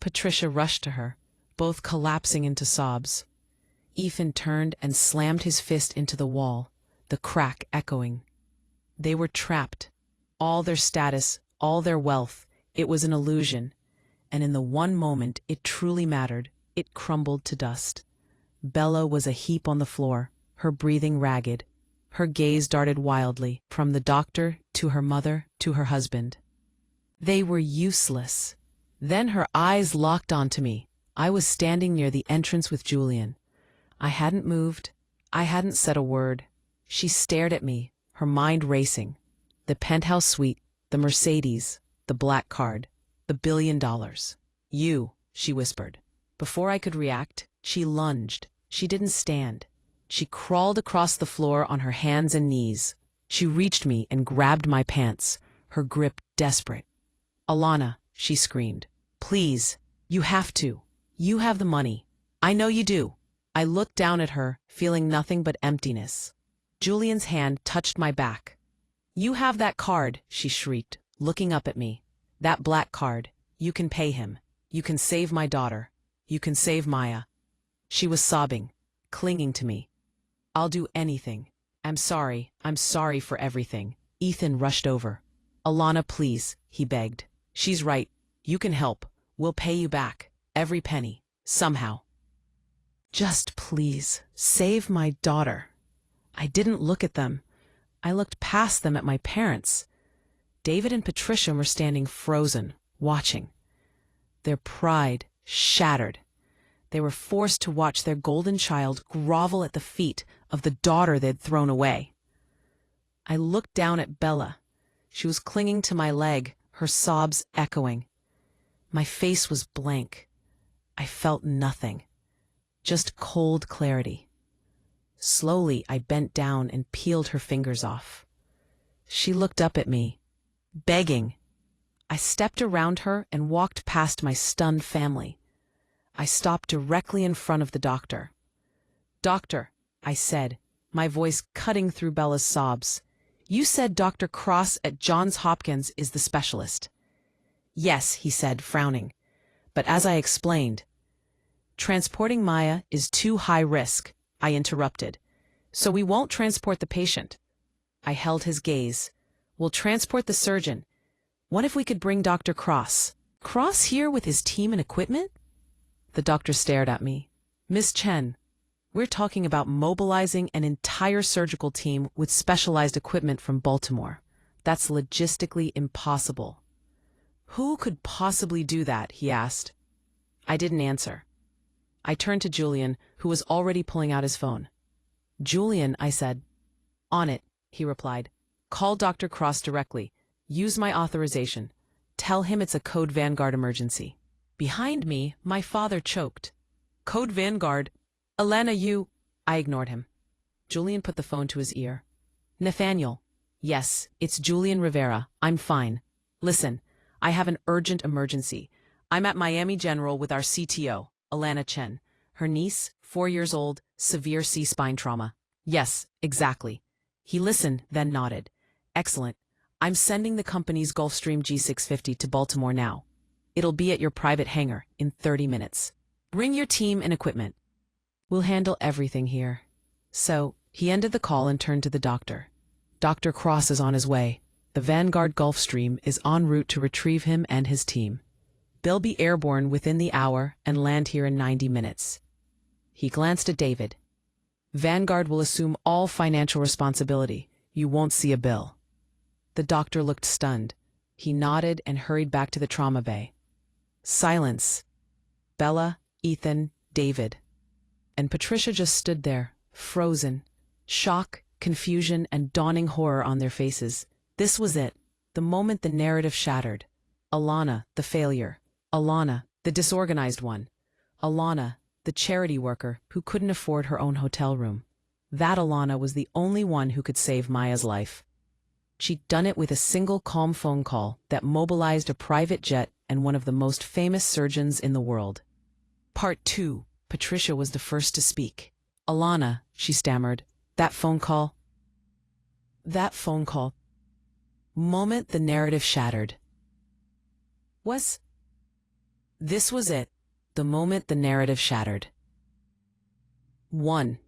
Patricia rushed to her, both collapsing into sobs. Ethan turned and slammed his fist into the wall, the crack echoing. They were trapped. All their status, all their wealth, it was an illusion. And in the one moment it truly mattered, it crumbled to dust. Bella was a heap on the floor, her breathing ragged. Her gaze darted wildly, from the doctor to her mother to her husband. They were useless. Then her eyes locked onto me. I was standing near the entrance with Julian. I hadn't moved. I hadn't said a word. She stared at me, her mind racing. The penthouse suite, the Mercedes, the black card, the $1 billion. You, she whispered. Before I could react, she lunged. She didn't stand. She crawled across the floor on her hands and knees. She reached me and grabbed my pants, her grip desperate. Alana, she screamed. Please, you have to. You have the money. I know you do. I looked down at her, feeling nothing but emptiness. Julian's hand touched my back. You have that card, she shrieked, looking up at me. That black card. You can pay him. You can save my daughter. You can save Maya. She was sobbing, clinging to me. I'll do anything. I'm sorry for everything. Ethan rushed over. Alana, please, he begged. She's right. You can help. We'll pay you back. Every penny. Somehow. Just please, save my daughter. I didn't look at them. I looked past them at my parents. David and Patricia were standing frozen, watching. Their pride shattered. They were forced to watch their golden child grovel at the feet of the daughter they'd thrown away. I looked down at Bella. She was clinging to my leg, her sobs echoing. My face was blank. I felt nothing. Just cold clarity. Slowly, I bent down and peeled her fingers off. She looked up at me, begging. I stepped around her and walked past my stunned family. I stopped directly in front of the doctor. Doctor, I said, my voice cutting through Bella's sobs. You said Dr. Cross at Johns Hopkins is the specialist. Yes, he said, frowning. But as I explained, transporting Maya is too high risk, I interrupted. So we won't transport the patient. I held his gaze. We'll transport the surgeon. What if we could bring Dr. Cross? Cross here with his team and equipment? The doctor stared at me. Miss Chen, we're talking about mobilizing an entire surgical team with specialized equipment from Baltimore. That's logistically impossible. Who could possibly do that? He asked. I didn't answer. I turned to Julian, who was already pulling out his phone. Julian, I said. On it, he replied. Call Dr. Cross directly. Use my authorization. Tell him it's a Code Vanguard emergency. Behind me, my father choked. Code Vanguard? Elena, you... I ignored him. Julian put the phone to his ear. Nathaniel. Yes, it's Julian Rivera. I'm fine. Listen, I have an urgent emergency. I'm at Miami General with our CTO, Elena Chen. Her niece, 4 years old, severe C-spine trauma. Yes, exactly. He listened, then nodded. Excellent. I'm sending the company's Gulfstream G650 to Baltimore now. It'll be at your private hangar in 30 minutes. Bring your team and equipment. We'll handle everything here. So, he ended the call and turned to the doctor. Dr. Cross is on his way. The Vanguard Gulfstream is en route to retrieve him and his team. They'll be airborne within the hour and land here in 90 minutes. He glanced at David. Vanguard will assume all financial responsibility. You won't see a bill. The doctor looked stunned. He nodded and hurried back to the trauma bay. Silence. Bella, Ethan, David. And Patricia just stood there, frozen. Shock, confusion, and dawning horror on their faces. This was it, the moment the narrative shattered. Alana, the failure. Alana, the disorganized one. Alana, the charity worker who couldn't afford her own hotel room. That Alana was the only one who could save Maya's life. She'd done it with a single calm phone call that mobilized a private jet and one of the most famous surgeons in the world. Part 2. Patricia was the first to speak. Alana, she stammered, that phone call. Moment the narrative shattered. This was it, the moment the narrative shattered. One.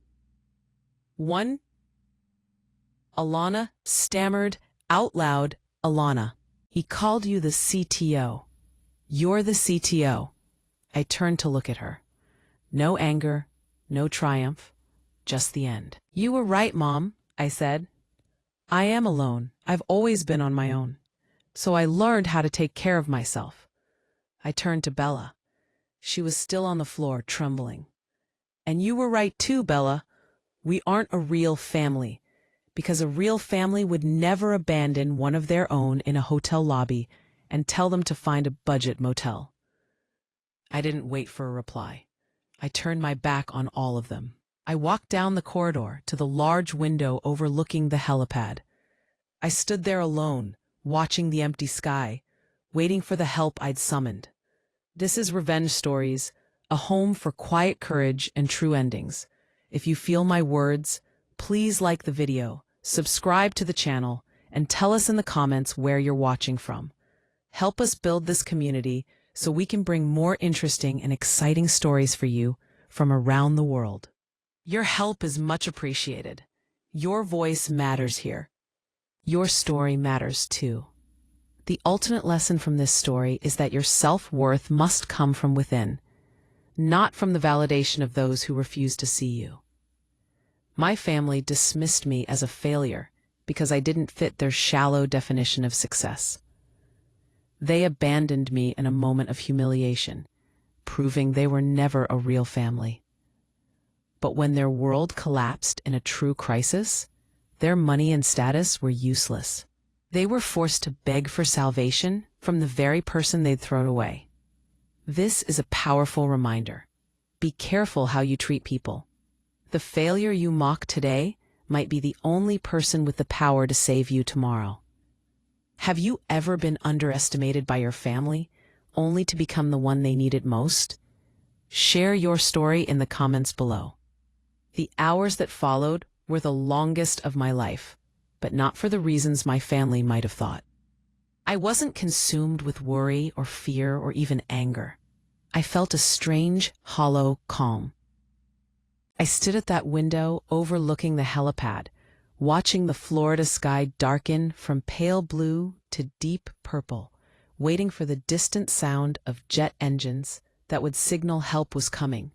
Alana stammered out loud, Alana. He called you the CTO. You're the CTO. I turned to look at her. No anger, no triumph, just the end. You were right, Mom, I said. I am alone. I've always been on my own. So I learned how to take care of myself. I turned to Bella. She was still on the floor, trembling. And you were right too, Bella. We aren't a real family, because a real family would never abandon one of their own in a hotel lobby and tell them to find a budget motel. I didn't wait for a reply. I turned my back on all of them. I walked down the corridor to the large window overlooking the helipad. I stood there alone, watching the empty sky, waiting for the help I'd summoned. This is Revenge Stories, a home for quiet courage and true endings. If you feel my words, please like the video, subscribe to the channel, and tell us in the comments where you're watching from. Help us build this community so we can bring more interesting and exciting stories for you from around the world. Your help is much appreciated. Your voice matters here. Your story matters too. The ultimate lesson from this story is that your self-worth must come from within, not from the validation of those who refuse to see you. My family dismissed me as a failure because I didn't fit their shallow definition of success. They abandoned me in a moment of humiliation, proving they were never a real family. But when their world collapsed in a true crisis, their money and status were useless. They were forced to beg for salvation from the very person they'd thrown away. This is a powerful reminder. Be careful how you treat people. The failure you mock today might be the only person with the power to save you tomorrow. Have you ever been underestimated by your family, only to become the one they needed most? Share your story in the comments below. The hours that followed were the longest of my life, but not for the reasons my family might have thought. I wasn't consumed with worry or fear or even anger. I felt a strange, hollow calm. I stood at that window overlooking the helipad, watching the Florida sky darken from pale blue to deep purple, waiting for the distant sound of jet engines, that would signal help was coming.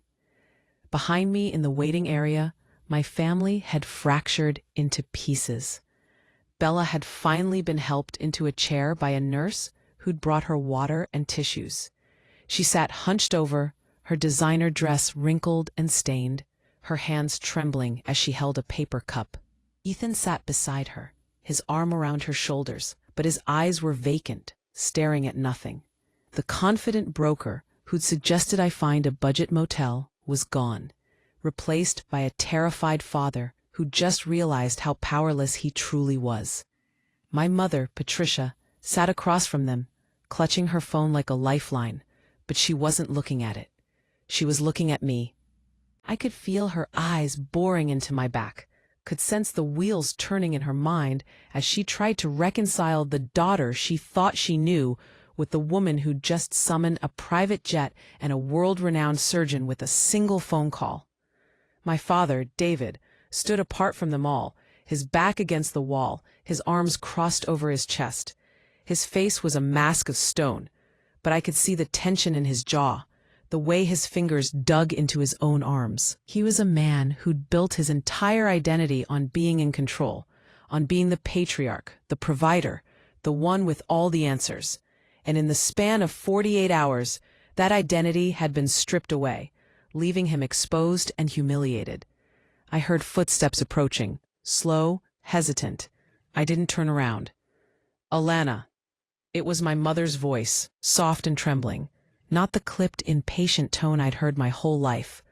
Behind me in the waiting area, my family had fractured into pieces. Bella had finally been helped into a chair by a nurse who'd brought her water and tissues. She sat hunched over, her designer dress wrinkled and stained, her hands trembling as she held a paper cup. Ethan sat beside her, his arm around her shoulders, but his eyes were vacant, staring at nothing. The confident broker who'd suggested I find a budget motel was gone, replaced by a terrified father who just realized how powerless he truly was. My mother, Patricia, sat across from them, clutching her phone like a lifeline, but she wasn't looking at it. She was looking at me. I could feel her eyes boring into my back, could sense the wheels turning in her mind as she tried to reconcile the daughter she thought she knew with the woman who'd just summoned a private jet and a world-renowned surgeon with a single phone call. My father, David, stood apart from them all, his back against the wall, his arms crossed over his chest. His face was a mask of stone, but I could see the tension in his jaw, the way his fingers dug into his own arms. He was a man who'd built his entire identity on being in control, on being the patriarch, the provider, the one with all the answers. And in the span of 48 hours, that identity had been stripped away, leaving him exposed and humiliated. I heard footsteps approaching, slow, hesitant. I didn't turn around. "Alana." It was my mother's voice, soft and trembling, not the clipped, impatient tone I'd heard my whole life,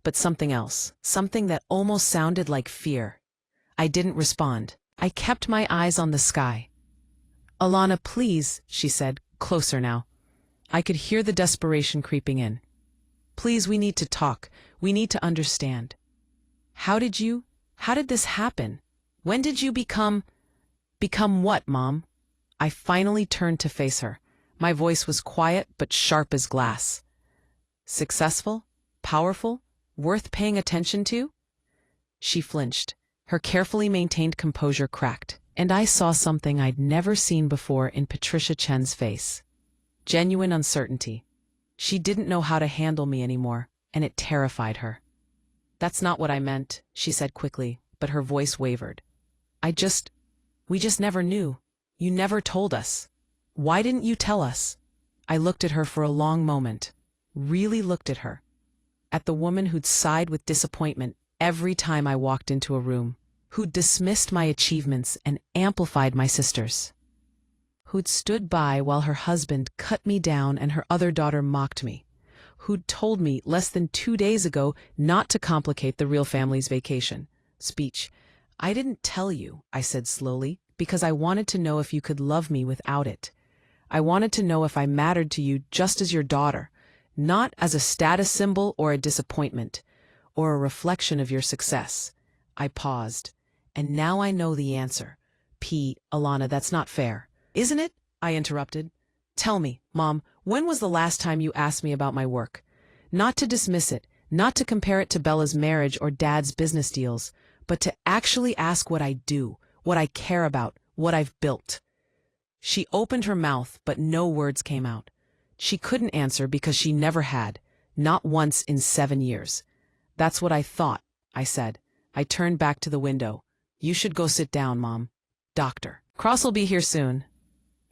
but something else, something that almost sounded like fear. I didn't respond. I kept my eyes on the sky. "Alana, please," she said, closer now. I could hear the desperation creeping in. "Please, we need to talk. We need to understand. How did this happen? When did you become what, Mom?" I finally turned to face her. My voice was quiet but sharp as glass. "Successful? Powerful? Worth paying attention to?" She flinched. Her carefully maintained composure cracked, and I saw something I'd never seen before in Patricia Chen's face. Genuine uncertainty. She didn't know how to handle me anymore, and it terrified her. "That's not what I meant," she said quickly, but her voice wavered. We just never knew. You never told us. Why didn't you tell us?" I looked at her for a long moment, really looked at her. At the woman who'd sighed with disappointment every time I walked into a room, who'd dismissed my achievements and amplified my sister's, who'd stood by while her husband cut me down and her other daughter mocked me, who'd told me less than 2 days ago not to complicate the real family's vacation speech. "I didn't tell you," I said slowly, "because I wanted to know if you could love me without it. I wanted to know if I mattered to you just as your daughter, not as a status symbol or a disappointment, or a reflection of your success." I paused. "And now I know the answer. Alana, that's not fair." "Isn't it?" I interrupted. "Tell me, Mom, when was the last time you asked me about my work? Not to dismiss it, not to compare it to Bella's marriage or Dad's business deals, but to actually ask what I do, what I care about, what I've built." She opened her mouth, but no words came out. She couldn't answer because she never had, not once in 7 years. "That's what I thought," I said. I turned back to the window. "You should go sit down, Mom. Doctor Cross'll be here soon."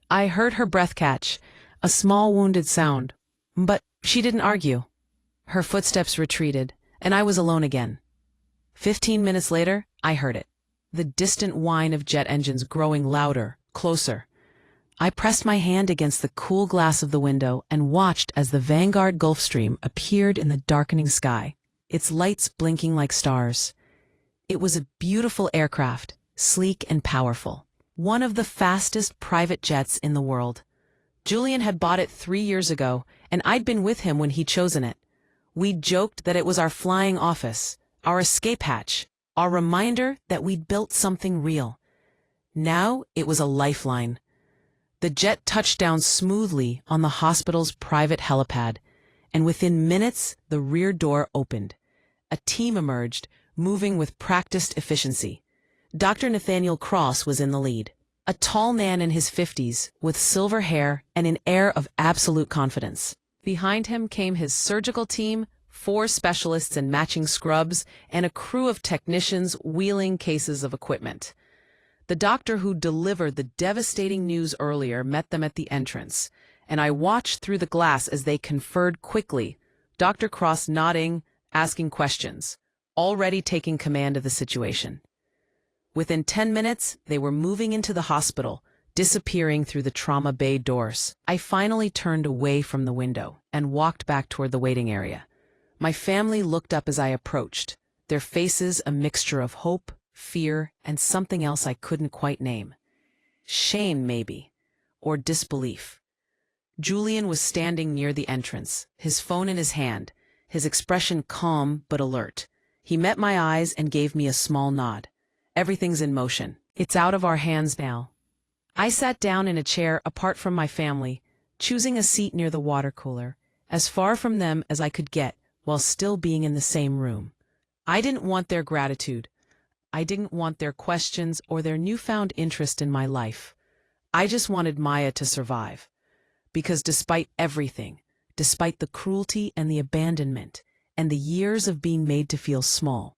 I heard her breath catch, a small wounded sound, but she didn't argue. Her footsteps retreated, and I was alone again. 15 minutes later, I heard it. The distant whine of jet engines growing louder, closer. I pressed my hand against the cool glass of the window and watched as the Vanguard Gulfstream appeared in the darkening sky, its lights blinking like stars. It was a beautiful aircraft, sleek and powerful. One of the fastest private jets in the world. Julian had bought it 3 years ago, and I'd been with him when he'd chosen it. We'd joked that it was our flying office, our escape hatch, our reminder that we'd built something real. Now it was a lifeline. The jet touched down smoothly on the hospital's private helipad, and within minutes the rear door opened. A team emerged, moving with practiced efficiency. Dr. Nathaniel Cross was in the lead, a tall man in his 50s with silver hair and an air of absolute confidence. Behind him came his surgical team, 4 specialists in matching scrubs, and a crew of technicians wheeling cases of equipment. The doctor who delivered the devastating news earlier met them at the entrance, and I watched through the glass as they conferred quickly, Dr. Cross nodding, asking questions, already taking command of the situation. Within 10 minutes, they were moving into the hospital, disappearing through the trauma bay doors. I finally turned away from the window and walked back toward the waiting area. My family looked up as I approached, their faces a mixture of hope, fear, and something else I couldn't quite name. Shame, maybe, or disbelief. Julian was standing near the entrance, his phone in his hand, his expression calm but alert. He met my eyes and gave me a small nod. Everything's in motion. It's out of our hands now. I sat down in a chair apart from my family, choosing a seat near the water cooler, as far from them as I could get while still being in the same room. I didn't want their gratitude. I didn't want their questions or their newfound interest in my life. I just wanted Maya to survive. Because despite everything, despite the cruelty and the abandonment, and the years of being made to feel small,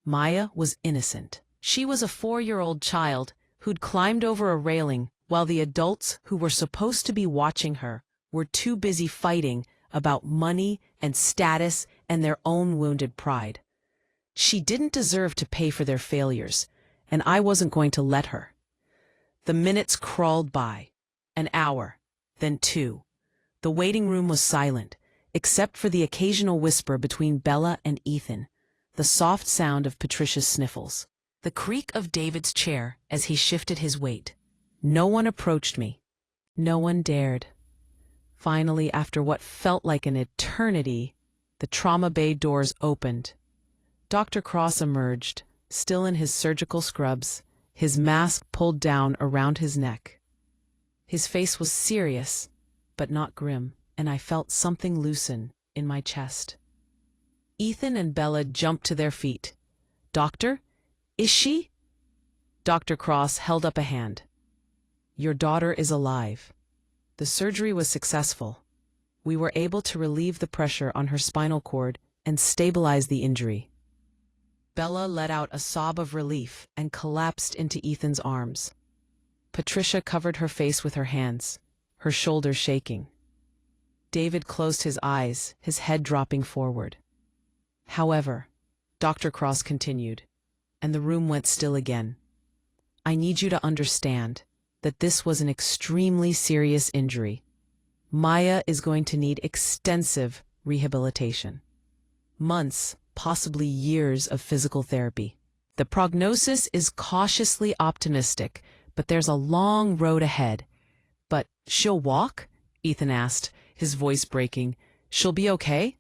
Maya was innocent. She was a 4-year-old child who'd climbed over a railing while the adults who were supposed to be watching her were too busy fighting about money and status and their own wounded pride. She didn't deserve to pay for their failures, and I wasn't going to let her. The minutes crawled by. An hour, then 2. The waiting room was silent, except for the occasional whisper between Bella and Ethan, the soft sound of Patricia's sniffles, the creak of David's chair as he shifted his weight. No one approached me. No one dared. Finally, after what felt like an eternity, the trauma bay doors opened. Dr. Cross emerged, still in his surgical scrubs, his mask pulled down around his neck. His face was serious, but not grim, and I felt something loosen in my chest. Ethan and Bella jumped to their feet. "Doctor? Is she?" Dr. Cross held up a hand. "Your daughter is alive. The surgery was successful. We were able to relieve the pressure on her spinal cord and stabilize the injury." Bella let out a sob of relief and collapsed into Ethan's arms. Patricia covered her face with her hands, her shoulders shaking. David closed his eyes, his head dropping forward. "However," Dr. Cross continued, and the room went still again, "I need you to understand that this was an extremely serious injury. Maya is going to need extensive rehabilitation. Months, possibly years of physical therapy. The prognosis is cautiously optimistic, but there's a long road ahead." "But she'll walk?" Ethan asked, his voice breaking. "She'll be okay?"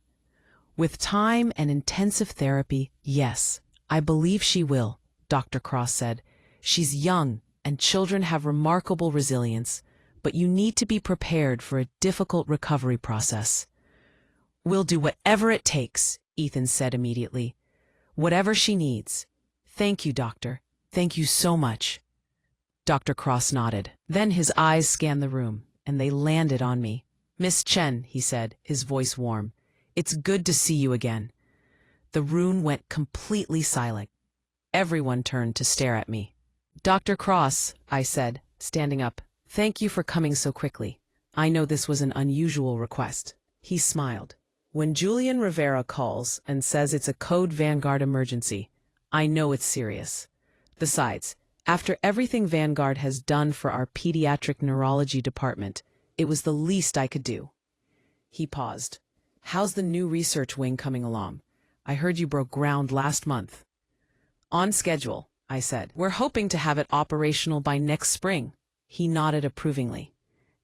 "With time and intensive therapy, yes, I believe she will," Dr. Cross said. "She's young, and children have remarkable resilience, but you need to be prepared for a difficult recovery process." "We'll do whatever it takes," Ethan said immediately. "Whatever she needs. Thank you, doctor. Thank you so much." Dr. Cross nodded. Then his eyes scanned the room, and they landed on me. "Miss Chen," he said, his voice warm, "it's good to see you again." The room went completely silent. Everyone turned to stare at me. "Dr. Cross," I said, standing up, "thank you for coming so quickly. I know this was an unusual request." He smiled. "When Julian Rivera calls and says it's a code Vanguard emergency, I know it's serious. Besides, after everything Vanguard has done for our pediatric neurology department, it was the least I could do." He paused. "How's the new research wing coming along? I heard you broke ground last month." "On schedule," I said. "We're hoping to have it operational by next spring." He nodded approvingly.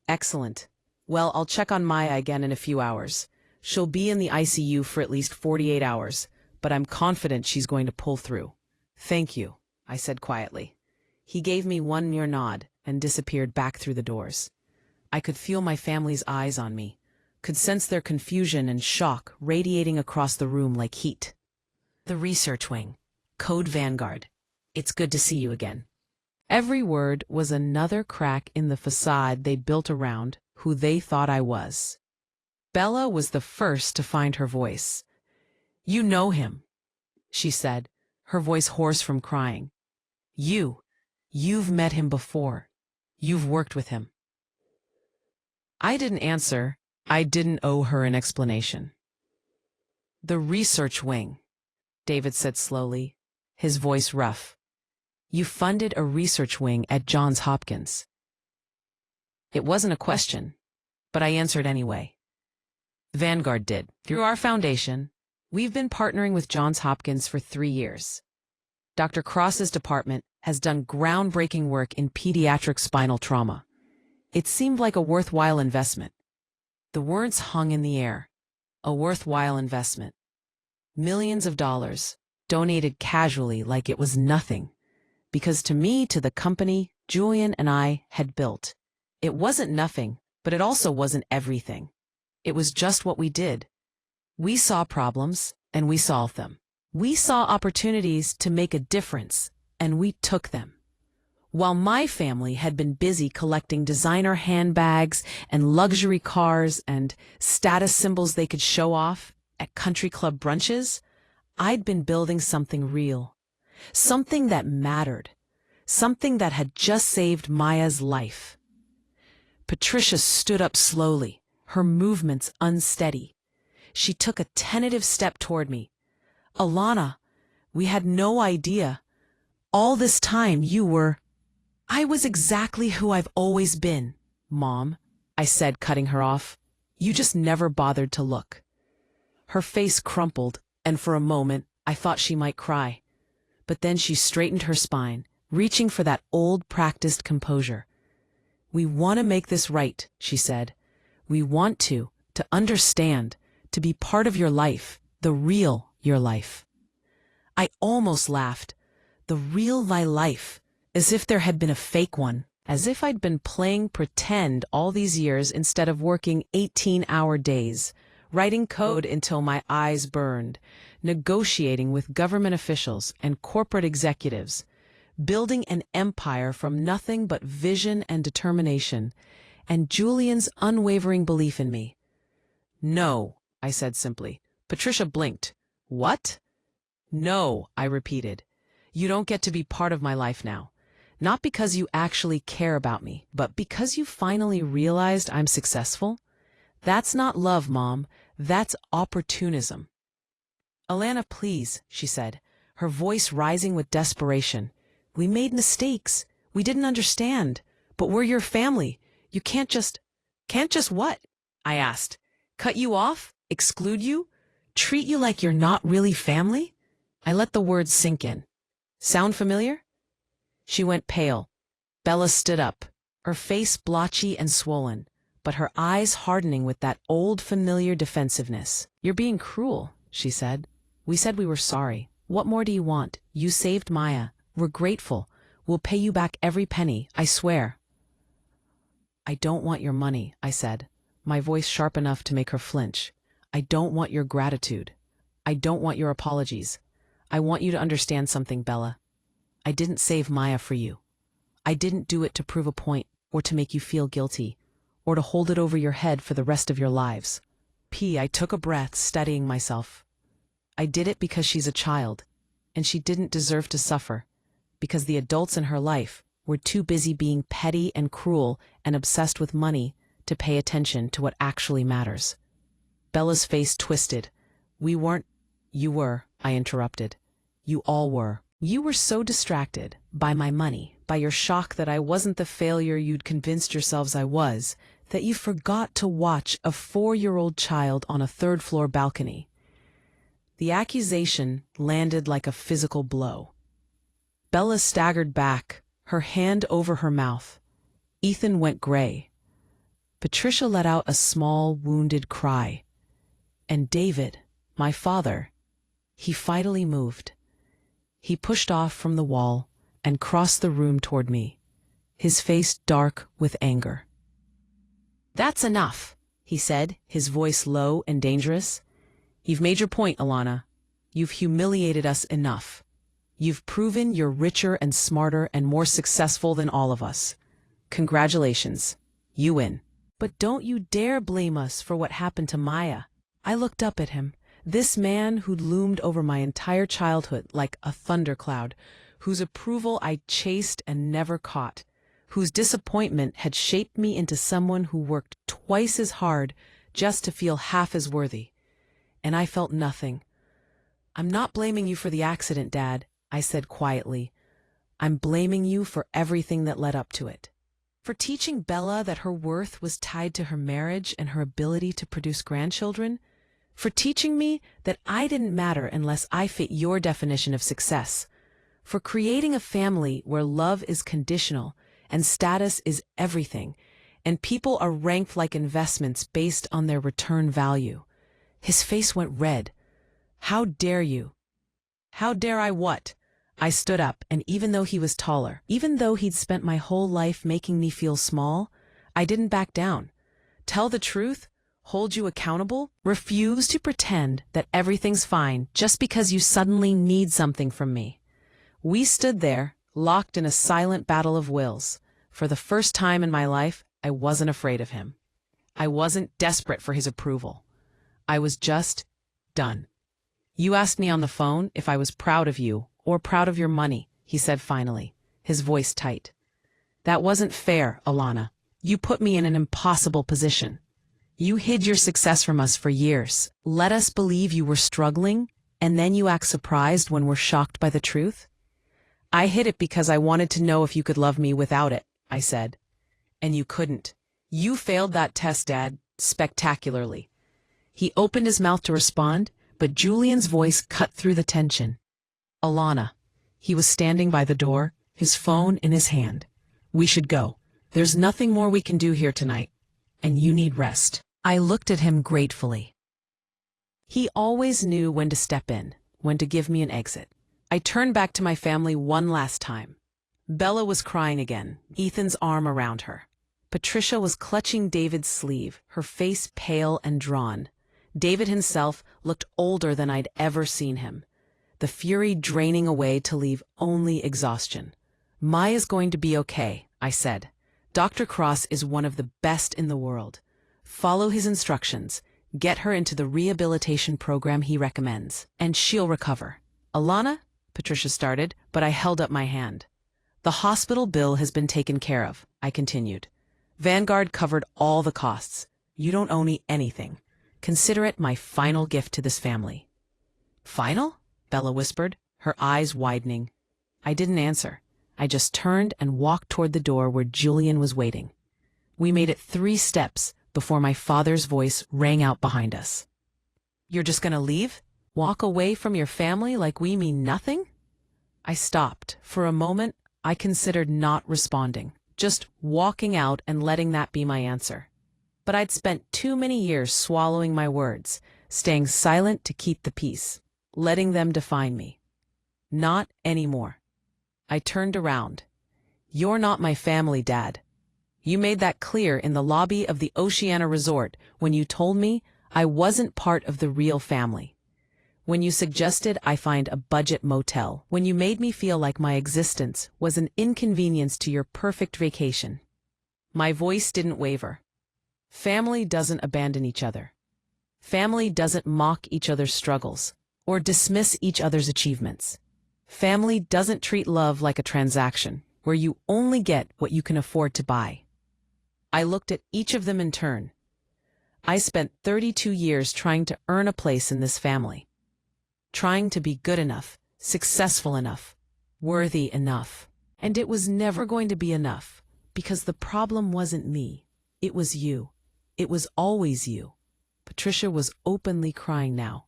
"Excellent. Well, I'll check on Maya again in a few hours. She'll be in the ICU for at least 48 hours, but I'm confident she's going to pull through." "Thank you," I said quietly. He gave me one mere nod and disappeared back through the doors. I could feel my family's eyes on me, could sense their confusion and shock radiating across the room like heat. "The research wing. Code Vanguard. It's good to see you again." Every word was another crack in the facade they'd built around who they thought I was. Bella was the first to find her voice. "You know him," she said, her voice hoarse from crying. You've met him before. You've worked with him." I didn't answer. I didn't owe her an explanation. "The research wing," David said slowly, his voice rough. "You funded a research wing at Johns Hopkins." It wasn't a question, but I answered anyway. "Vanguard did. Through our foundation, we've been partnering with Johns Hopkins for 3 years. Dr. Cross's department has done groundbreaking work in pediatric spinal trauma. It seemed like a worthwhile investment." The words hung in the air. A worthwhile investment. Millions of dollars, donated casually like it was nothing. Because to me, to the company Julian and I had built, it wasn't nothing, but it also wasn't everything. It was just what we did. We saw problems, and we solved them. We saw opportunities to make a difference, and we took them. While my family had been busy collecting designer handbags and luxury cars and status symbols they could show off at country club brunches, I'd been building something real, something that mattered, something that had just saved Maya's life. Patricia stood up slowly, her movements unsteady. She took a tentative step toward me. "Alana, we had no idea. All this time you were—" "I was exactly who I've always been, Mom," I said, cutting her off. "You just never bothered to look." Her face crumpled, and for a moment I thought she might cry. But then she straightened her spine, reaching for that old practiced composure. "We want to make this right," she said. "We want to understand, to be part of your life, the real your life." I almost laughed. The real my life, as if there had been a fake one, as if I'd been playing pretend all these years instead of working 18-hour days, writing code until my eyes burned, negotiating with government officials and corporate executives, building an empire from nothing but vision and determination, and Julian's unwavering belief in me. "No," I said simply. Patricia blinked. "What?" "No," I repeated. "You don't get to be part of my life now. Not because you actually care about me, but because you finally realized I'm successful. That's not love, Mom. That's opportunism." "Alana, please," she said, her voice rising with desperation. "We made mistakes. We didn't understand. But we're your family. You can't just—" "Can't just what?" I asked. "Cut you off? Exclude you? Treat you like you're not really family?" I let the words sink in. "Sound familiar?" She went pale. Bella stood up, her face blotchy and swollen, but her eyes hardening with that old familiar defensiveness. "You're being cruel," she said. "We said we were sorry. What more do you want? You saved Maya. We're grateful. We'll pay you back every penny, I swear." "I don't want your money," I said, my voice sharp enough to make her flinch. "I don't want your gratitude. I don't want your apologies. I want you to understand something, Bella. I didn't save Maya for you. I didn't do it to prove a point or to make you feel guilty or to hold it over your head for the rest of your lives." I took a breath, steadying myself. "I did it because she's a child, and she didn't deserve to suffer, because the adults in her life were too busy being petty and cruel and obsessed with money to pay attention to what actually matters." Bella's face twisted. "We weren't—" "You were," I interrupted. "You all were. You were so distracted by my money, by your shock that I wasn't the failure you'd convinced yourselves I was, that you forgot to watch a 4-year-old child on a third-floor balcony." The accusation landed like a physical blow. Bella staggered back, her hand over her mouth. Ethan went gray. Patricia let out a small, wounded cry. And David, my father, he finally moved. He pushed off from the wall and crossed the room toward me, his face dark with anger. "That's enough," he said, his voice low and dangerous. "You've made your point, Alana. You've humiliated us enough. You've proven you're richer and smarter and more successful than all of us. Congratulations. You win." But don't you dare blame us for what happened to Maya. I looked up at him, this man who'd loomed over my entire childhood like a thundercloud, whose approval I chased and never caught, whose disappointment had shaped me into someone who worked twice as hard just to feel half as worthy. And I felt nothing. "I'm not blaming you for the accident, Dad," I said quietly. "I'm blaming you for everything that led up to it. For teaching Bella that her worth was tied to her marriage and her ability to produce grandchildren. For teaching me that I didn't matter unless I fit your definition of success. For creating a family where love is conditional and status is everything, and people are ranked like investments based on their return value." His face went red. "How dare you?" "How dare I what?" I stood up, and even though he was taller, even though he'd spent my whole life making me feel small, I didn't back down. "Tell the truth? Hold you accountable? Refuse to pretend that everything's fine just because you suddenly need something from me." We stood there, locked in a silent battle of wills. For the first time in my life, I wasn't afraid of him. I wasn't desperate for his approval. I was just done. "You asked me on the phone if I was proud of you or proud of your money," he said finally, his voice tight. "That wasn't fair, Alana. You put me in an impossible position. You hid your success from us for years, let us believe you were struggling, and then you act surprised when we're shocked by the truth." "I hid it because I wanted to know if you could love me without it," I said. "And you couldn't. You failed that test, Dad, spectacularly." He opened his mouth to respond, but Julian's voice cut through the tension. "Alana." He was standing by the door, his phone in his hand. "We should go. There's nothing more we can do here tonight, and you need rest." I looked at him gratefully. He always knew when to step in, when to give me an exit. I turned back to my family one last time. Bella was crying again, Ethan's arm around her. Patricia was clutching David's sleeve, her face pale and drawn. David himself looked older than I'd ever seen him, the fury draining away to leave only exhaustion. "Maya's going to be okay," I said. "Dr. Cross is one of the best in the world. Follow his instructions, get her into the rehabilitation program he recommends, and she'll recover." "Alana," Patricia started, but I held up my hand. "The hospital bill has been taken care of," I continued. "Vanguard covered all the costs. You don't owe me anything. Consider it my final gift to this family." "Final?" Bella whispered, her eyes widening. I didn't answer. I just turned and walked toward the door where Julian was waiting. We made it 3 steps before my father's voice rang out behind us. "You're just gonna leave? Walk away from your family like we mean nothing?" I stopped. For a moment, I considered not responding, just walking out and letting that be my answer. But I'd spent too many years swallowing my words, staying silent to keep the peace, letting them define me. Not anymore. I turned around. "You're not my family, Dad. You made that clear in the lobby of the Oceana Resort when you told me I wasn't part of the real family. When you suggested I find a budget motel, when you made me feel like my existence was an inconvenience to your perfect vacation." My voice didn't waver. Family doesn't abandon each other. Family doesn't mock each other's struggles or dismiss each other's achievements. Family doesn't treat love like a transaction where you only get what you can afford to buy. I looked at each of them in turn. I spent 32 years trying to earn a place in this family. Trying to be good enough, successful enough, worthy enough. And it was never going to be enough, because the problem wasn't me. It was you. It was always you. Patricia was openly crying now.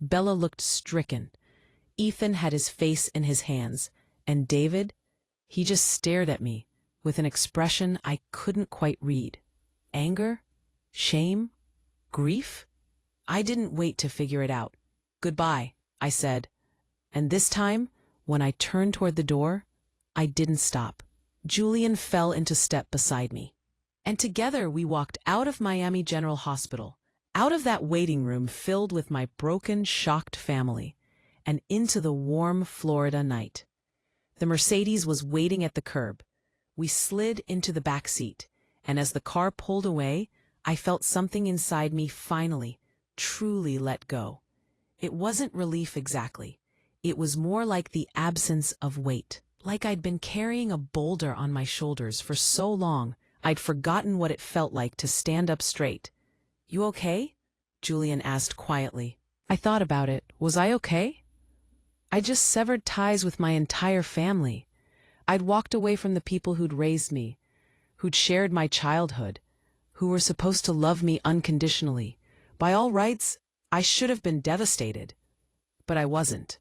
Bella looked stricken. Ethan had his face in his hands. And David, he just stared at me with an expression I couldn't quite read. Anger? Shame? Grief? I didn't wait to figure it out. "Goodbye," I said. And this time, when I turned toward the door, I didn't stop. Julian fell into step beside me. And together we walked out of Miami General Hospital, out of that waiting room filled with my broken, shocked family, and into the warm Florida night. The Mercedes was waiting at the curb. We slid into the back seat, and as the car pulled away, I felt something inside me finally, truly let go. It wasn't relief exactly. It was more like the absence of weight. Like I'd been carrying a boulder on my shoulders for so long, I'd forgotten what it felt like to stand up straight. "You okay?" Julian asked quietly. I thought about it. Was I okay? I just severed ties with my entire family. I'd walked away from the people who'd raised me, who'd shared my childhood, who were supposed to love me unconditionally. By all rights, I should have been devastated. But I wasn't.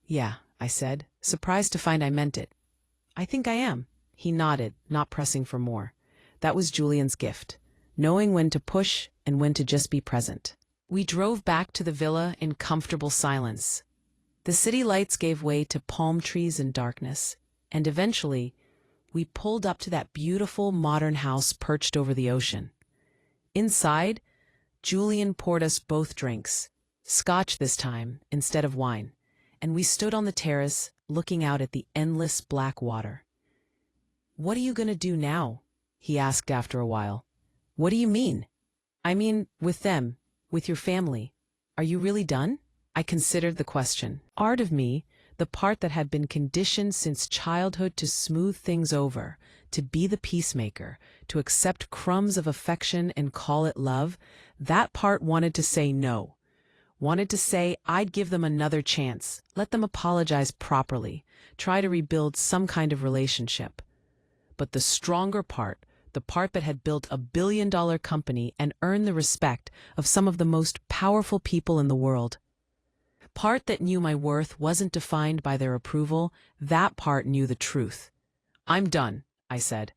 "Yeah," I said, surprised to find I meant it. "I think I am." He nodded, not pressing for more. That was Julian's gift, knowing when to push and when to just be present. We drove back to the villa in comfortable silence. The city lights gave way to palm trees and darkness, and eventually, we pulled up to that beautiful modern house perched over the ocean. Inside, Julian poured us both drinks, scotch this time instead of wine, and we stood on the terrace looking out at the endless black water. "What are you going to do now?" he asked after a while. "What do you mean?" "I mean, with them, with your family. Are you really done?" I considered the question. Part of me, the part that had been conditioned since childhood to smooth things over, to be the peacemaker, to accept crumbs of affection and call it love, that part wanted to say no. Wanted to say I'd give them another chance, let them apologize properly, try to rebuild some kind of relationship. But the stronger part, the part that had built a billion-dollar company and earned the respect of some of the most powerful people in the world, part that knew my worth wasn't defined by their approval, that part knew the truth. "I'm done," I said.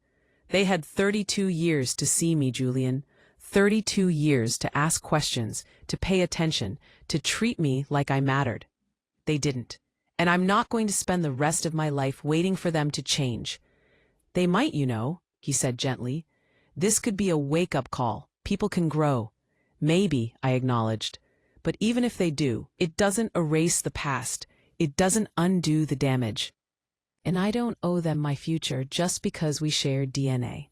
"They had 32 years to see me, Julian. 32 years to ask questions, to pay attention, to treat me like I mattered. They didn't. And I'm not going to spend the rest of my life waiting for them to change. They might, you know," he said gently. "This could be a wake-up call. People can grow." "Maybe," I acknowledged. "But even if they do, it doesn't erase the past. It doesn't undo the damage. And I don't owe them my future just because we shared DNA."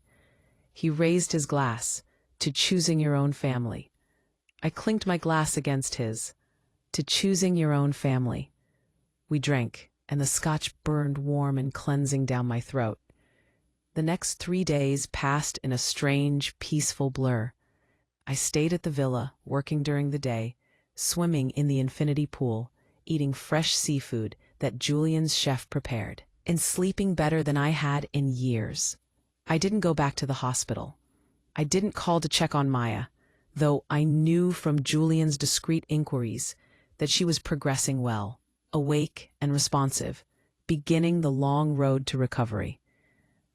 He raised his glass. "To choosing your own family." I clinked my glass against his. "To choosing your own family." We drank, and the scotch burned warm and cleansing down my throat. The next 3 days passed in a strange, peaceful blur. I stayed at the villa, working during the day, swimming in the infinity pool, eating fresh seafood that Julian's chef prepared, and sleeping better than I had in years. I didn't go back to the hospital. I didn't call to check on Maya, though I knew from Julian's discreet inquiries that she was progressing well, awake and responsive, beginning the long road to recovery.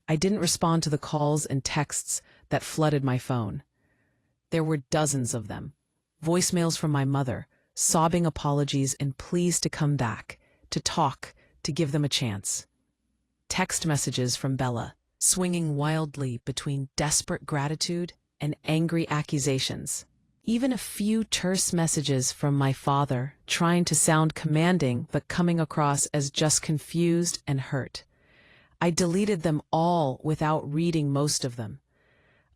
I didn't respond to the calls and texts that flooded my phone. There were dozens of them. Voicemails from my mother, sobbing apologies and pleas to come back, to talk, to give them a chance. Text messages from Bella, swinging wildly between desperate gratitude and angry accusations. Even a few terse messages from my father, trying to sound commanding but coming across as just confused and hurt. I deleted them all without reading most of them.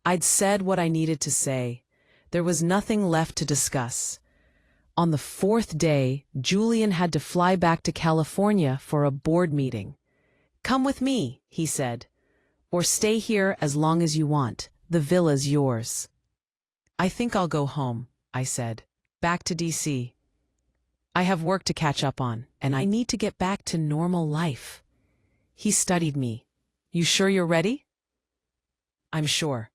I'd said what I needed to say. There was nothing left to discuss. On the 4th day, Julian had to fly back to California for a board meeting. "Come with me," he said, "or stay here as long as you want. The villa's yours." "I think I'll go home," I said, "back to DC. I have work to catch up on, and I need to get back to normal life." He studied me. "You sure you're ready?" "I'm sure."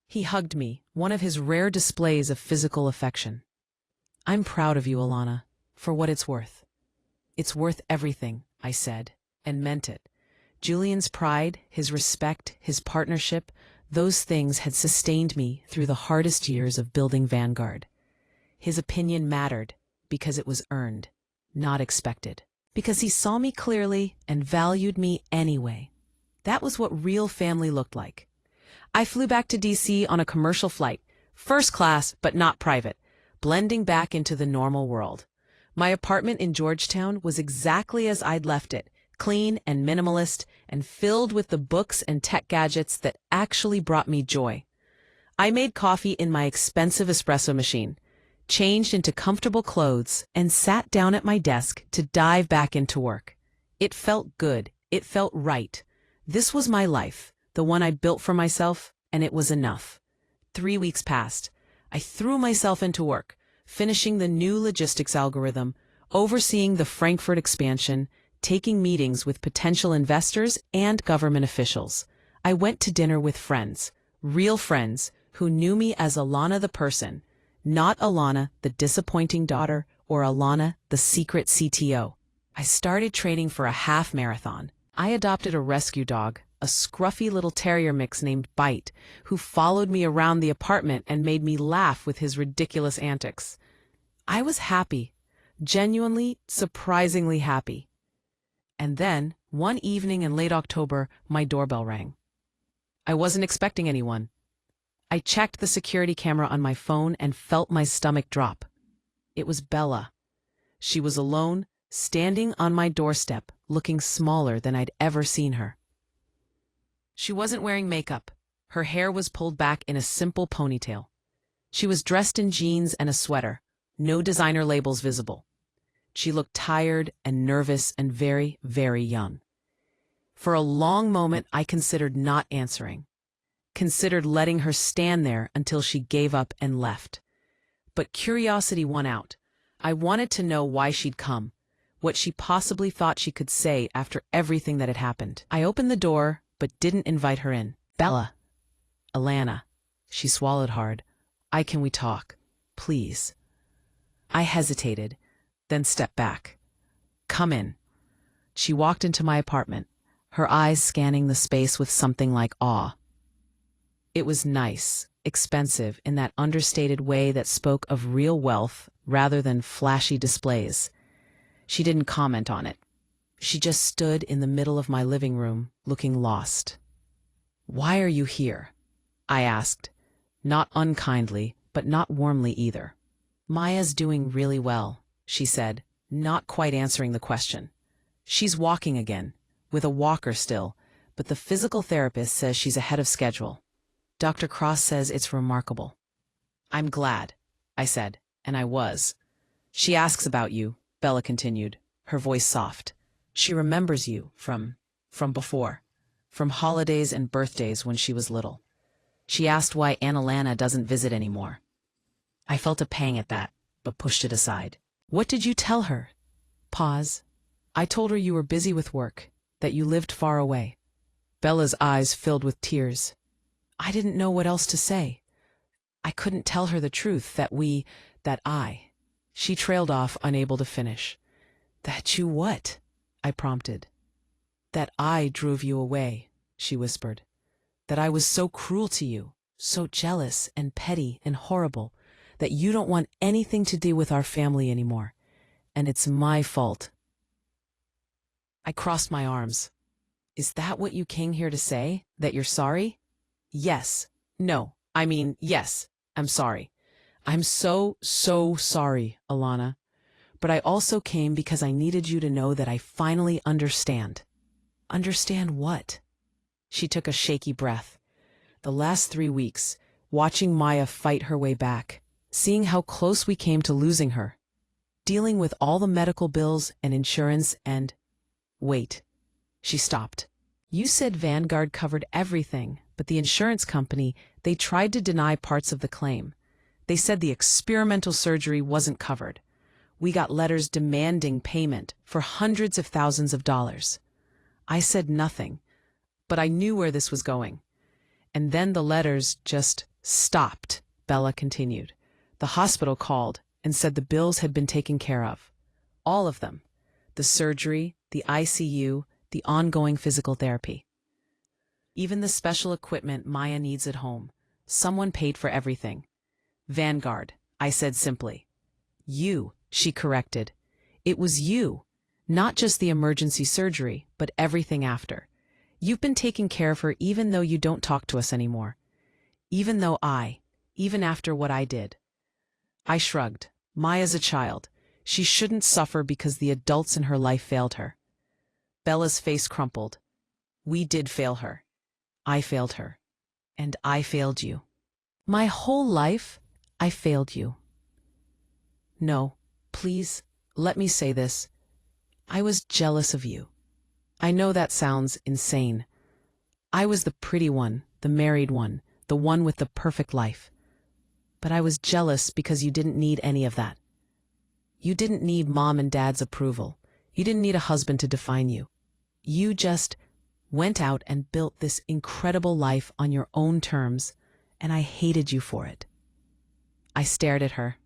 He hugged me, one of his rare displays of physical affection. "I'm proud of you, Alana, for what it's worth." "It's worth everything," I said, and meant it. Julian's pride, his respect, his partnership, those things had sustained me through the hardest years of building Vanguard. His opinion mattered because it was earned, not expected. Because he saw me clearly and valued me anyway. That was what real family looked like. I flew back to DC on a commercial flight, first class but not private, blending back into the normal world. My apartment in Georgetown was exactly as I'd left it, clean and minimalist, and filled with the books and tech gadgets that actually brought me joy. I made coffee in my expensive espresso machine, changed into comfortable clothes, and sat down at my desk to dive back into work. It felt good. It felt right. This was my life, the one I built for myself, and it was enough. 3 weeks passed. I threw myself into work, finishing the new logistics algorithm, overseeing the Frankfurt expansion, taking meetings with potential investors and government officials. I went to dinner with friends, real friends, who knew me as Alana the person, not Alana the disappointing daughter or Alana the secret CTO. I started training for a half marathon. I adopted a rescue dog, a scruffy little terrier mix named Bite, who followed me around the apartment and made me laugh with his ridiculous antics. I was happy, genuinely, surprisingly happy. And then, one evening in late October, my doorbell rang. I wasn't expecting anyone. I checked the security camera on my phone and felt my stomach drop. It was Bella. She was alone, standing on my doorstep, looking smaller than I'd ever seen her. She wasn't wearing makeup. Her hair was pulled back in a simple ponytail. She was dressed in jeans and a sweater, no designer labels visible. She looked tired and nervous and very, very young. For a long moment, I considered not answering, considered letting her stand there until she gave up and left. But curiosity won out. I wanted to know why she'd come, what she possibly thought she could say after everything that had happened. I opened the door, but didn't invite her in. Bella. Alana. She swallowed hard. Can we talk? Please. I hesitated, then stepped back. Come in. She walked into my apartment, her eyes scanning the space with something like awe. It was nice, expensive in that understated way that spoke of real wealth rather than flashy displays. She didn't comment on it. She just stood in the middle of my living room, looking lost. Why are you here? I asked, not unkindly, but not warmly either. Maya's doing really well, she said, not quite answering the question. She's walking again, with a walker still, but the physical therapist says she's ahead of schedule. Dr. Cross says it's remarkable. I'm glad, I said, and I was. She asks about you, Bella continued, her voice soft. She remembers you from before, from holidays and birthdays when she was little. She asked why Aunt Alana doesn't visit anymore. I felt a pang at that, but pushed it aside. What did you tell her? Pause. I told her you were busy with work, that you lived far away. Bella's eyes filled with tears. I didn't know what else to say. I couldn't tell her the truth, She trailed off, unable to finish. That you what? I prompted. That I drove you away, she whispered. That I was so cruel to you, so jealous and petty and horrible, that you don't want anything to do with our family anymore. And it's my fault. I crossed my arms. Is that what you came here to say? That you're sorry? Yes. No. Yes. I'm sorry. I'm so sorry, Alana. But I also came because I needed you to know that I finally understand. Understand what? She took a shaky breath. The last 3 weeks, watching Maya fight her way back, seeing how close we came to losing her, dealing with all the medical bills and insurance and... Wait. She stopped. You said Vanguard covered everything, but the insurance company, they tried to deny parts of the claim. They said the experimental surgery wasn't covered. We got letters demanding payment for hundreds of thousands of dollars. I said nothing, but I knew where this was going. And then the letters just stopped, Bella continued. The hospital called and said the bills had been taken care of. All of them. The surgery, the ICU, the ongoing physical therapy. Even the special equipment Maya needs at home. Someone paid for everything. Vanguard, I said simply. You, she corrected. It was you. Not just the emergency surgery, but everything after. You've been taking care of her even though you don't talk to us anymore. Even after what I did. I shrugged. Maya's a child. She shouldn't suffer because the adults in her life failed her. Bella's face crumpled. We did fail her. I failed her. And I failed you. My whole life, I failed you. No, please, let me say this. I was jealous of you. I know that sounds insane. I was the pretty one, the married one, the one with the perfect life. But I was jealous because you didn't need any of that. You didn't need mom and dad's approval. You didn't need a husband to define you. You just went out and built this incredible life on your own terms, and I hated you for it. I stared at her,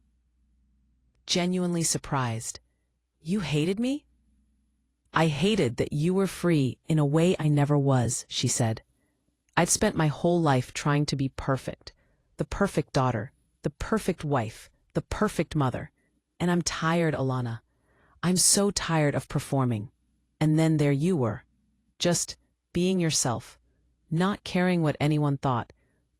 genuinely surprised. You hated me? I hated that you were free in a way I never was, she said. I'd spent my whole life trying to be perfect, the perfect daughter, the perfect wife, the perfect mother. And I'm tired, Alana. I'm so tired of performing. And then there you were, just being yourself, not caring what anyone thought,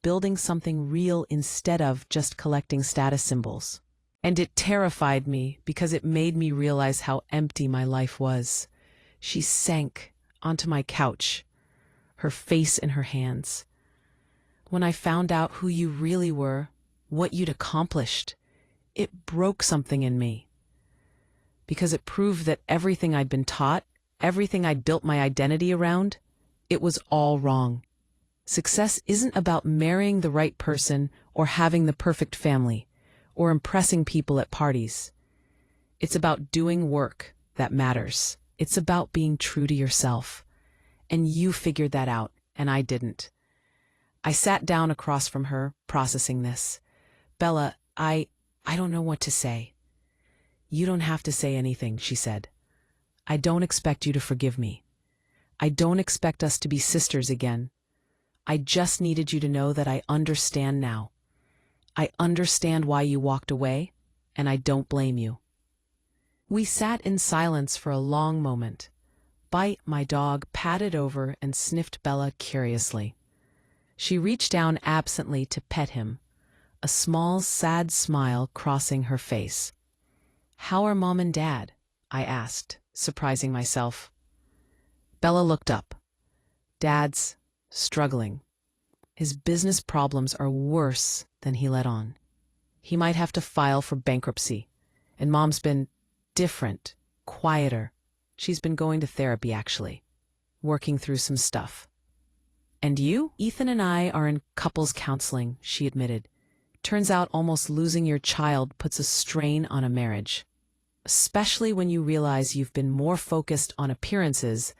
building something real instead of just collecting status symbols. And it terrified me because it made me realize how empty my life was. She sank onto my couch, her face in her hands. When I found out who you really were, what you'd accomplished, it broke something in me. Because it proved that everything I'd been taught, everything I'd built my identity around, it was all wrong. Success isn't about marrying the right person or having the perfect family or impressing people at parties. It's about doing work that matters. It's about being true to yourself. And you figured that out, and I didn't. I sat down across from her, processing this. Bella, I don't know what to say. You don't have to say anything, she said. I don't expect you to forgive me. I don't expect us to be sisters again. I just needed you to know that I understand now. I understand why you walked away, and I don't blame you. We sat in silence for a long moment. Bite, my dog, patted over and sniffed Bella curiously. She reached down absently to pet him, a small, sad smile crossing her face. How are Mom and Dad? I asked, surprising myself. Bella looked up. Dad's struggling. His business problems are worse than he let on. He might have to file for bankruptcy. And Mom's been different, quieter. She's been going to therapy, actually, working through some stuff. And you? Ethan and I are in couples counseling, she admitted. Turns out almost losing your child puts a strain on a marriage, especially when you realize you've been more focused on appearances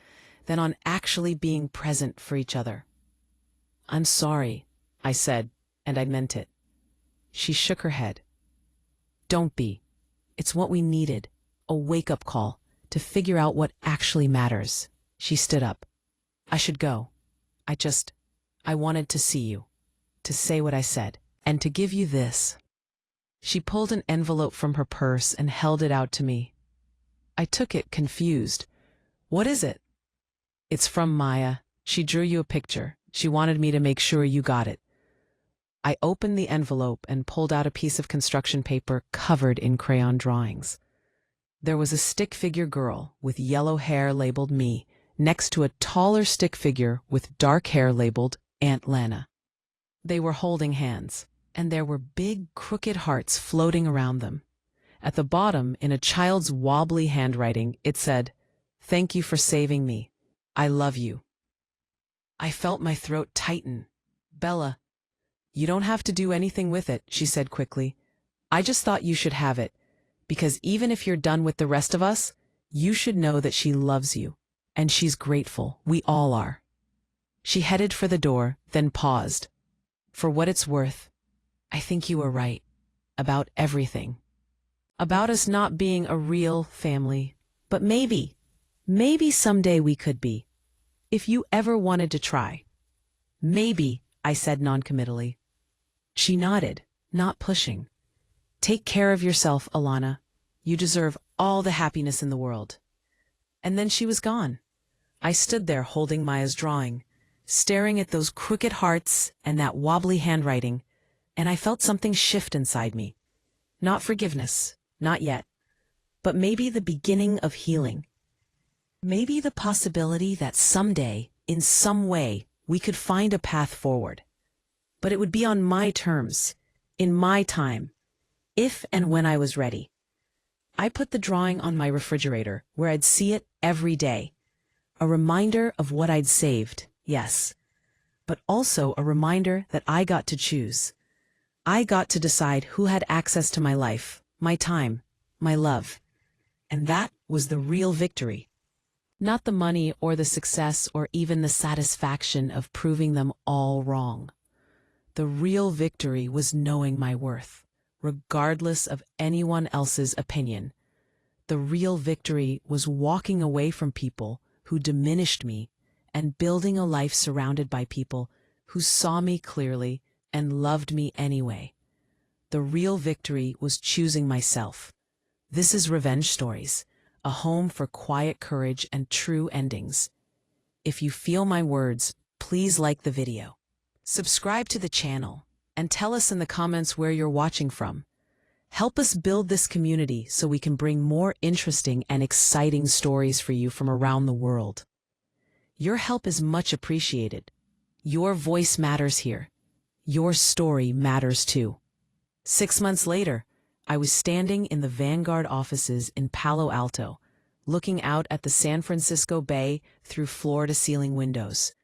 than on actually being present for each other. I'm sorry, I said, and I meant it. She shook her head. Don't be. It's what we needed, a wake-up call to figure out what actually matters. She stood up. I should go. I wanted to see you, to say what I said, and to give you this. She pulled an envelope from her purse and held it out to me. I took it, confused. What is it? It's from Maya. She drew you a picture. She wanted me to make sure you got it. I opened the envelope and pulled out a piece of construction paper covered in crayon drawings. There was a stick figure girl with yellow hair labeled me, next to a taller stick figure with dark hair labeled Aunt Lana. They were holding hands, and there were big, crooked hearts floating around them. At the bottom, in a child's wobbly handwriting, it said, "Thank you for saving me. I love you." I felt my throat tighten. Bella, you don't have to do anything with it, she said quickly. I just thought you should have it, because even if you're done with the rest of us, you should know that she loves you, and she's grateful. We all are. She headed for the door, then paused. For what it's worth, I think you were right. About everything. About us not being a real family. But maybe someday we could be. If you ever wanted to try. Maybe, I said noncommittally. She nodded, not pushing. Take care of yourself, Alana. You deserve all the happiness in the world. And then she was gone. I stood there holding Maya's drawing, staring at those crooked hearts and that wobbly handwriting, and I felt something shift inside me. Not forgiveness, not yet, but maybe the beginning of healing. Maybe the possibility that someday, in some way, we could find a path forward. But it would be on my terms, in my time, if and when I was ready. I put the drawing on my refrigerator where I'd see it every day. A reminder of what I'd saved, yes, but also a reminder that I got to choose. I got to decide who had access to my life, my time, my love. And that was the real victory. Not the money or the success or even the satisfaction of proving them all wrong. The real victory was knowing my worth, regardless of anyone else's opinion. The real victory was walking away from people who diminished me and building a life surrounded by people who saw me clearly and loved me anyway. The real victory was choosing myself. This is Revenge Stories, a home for quiet courage and true endings. If you feel my words, please like the video. Subscribe to the channel and tell us in the comments where you're watching from. Help us build this community so we can bring more interesting and exciting stories for you from around the world. Your help is much appreciated. Your voice matters here. Your story matters too. 6 months later, I was standing in the Vanguard offices in Palo Alto, looking out at the San Francisco Bay through floor-to-ceiling windows.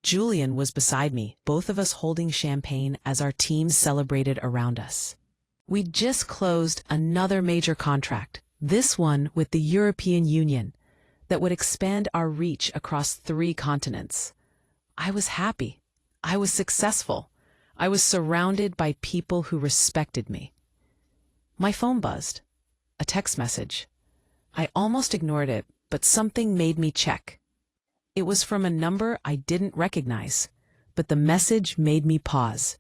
Julian was beside me, both of us holding champagne as our team celebrated around us. We'd just closed another major contract, this one with the European Union, that would expand our reach across 3 continents. I was happy. I was successful. I was surrounded by people who respected me. My phone buzzed. A text message. I almost ignored it, but something made me check. It was from a number I didn't recognize, but the message made me pause.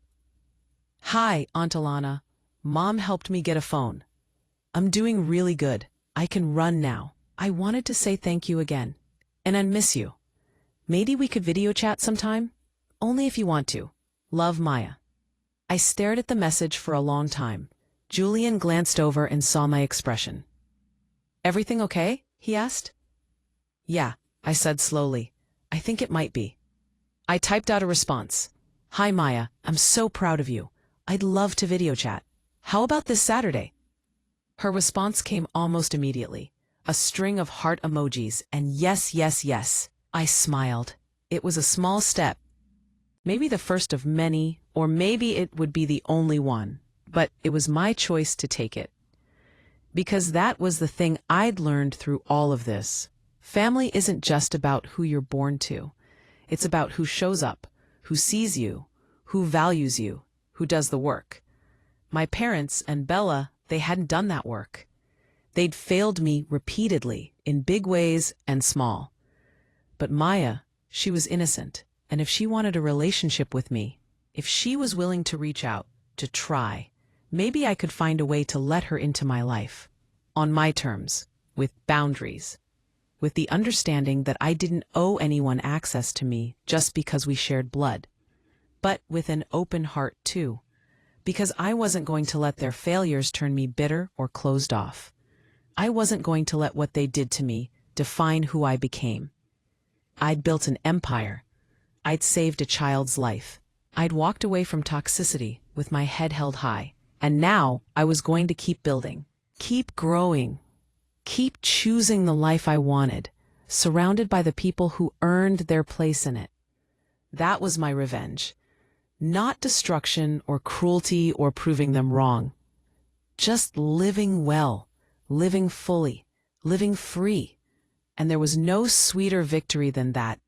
"Hi, Aunt Alana. Mom helped me get a phone. I'm doing really good. I can run now. I wanted to say thank you again. And I miss you. Maybe we could video chat sometime? Only if you want to. Love, Maya." I stared at the message for a long time. Julian glanced over and saw my expression. "Everything okay?" he asked. "Yeah," I said slowly. "I think it might be." I typed out a response. "Hi, Maya. I'm so proud of you. I'd love to video chat. How about this Saturday?" Her response came almost immediately. A string of heart emojis and yes, yes, yes. I smiled. It was a small step. Maybe the first of many, or maybe it would be the only one. But it was my choice to take it. Because that was the thing I'd learned through all of this. Family isn't just about who you're born to. It's about who shows up, who sees you, who values you, who does the work. My parents and Bella, they hadn't done that work. They'd failed me repeatedly, in big ways and small. But Maya, she was innocent, and if she wanted a relationship with me, if she was willing to reach out, to try, maybe I could find a way to let her into my life. On my terms, with boundaries. With the understanding that I didn't owe anyone access to me just because we shared blood. But with an open heart too. Because I wasn't going to let their failures turn me bitter or closed off. I wasn't going to let what they did to me define who I became. I'd built an empire. I'd saved a child's life. I'd walked away from toxicity with my head held high. And now I was going to keep building, keep growing, keep choosing the life I wanted, surrounded by the people who earned their place in it. That was my revenge. Not destruction or cruelty or proving them wrong. Just living well, living fully, living free. And there was no sweeter victory than that,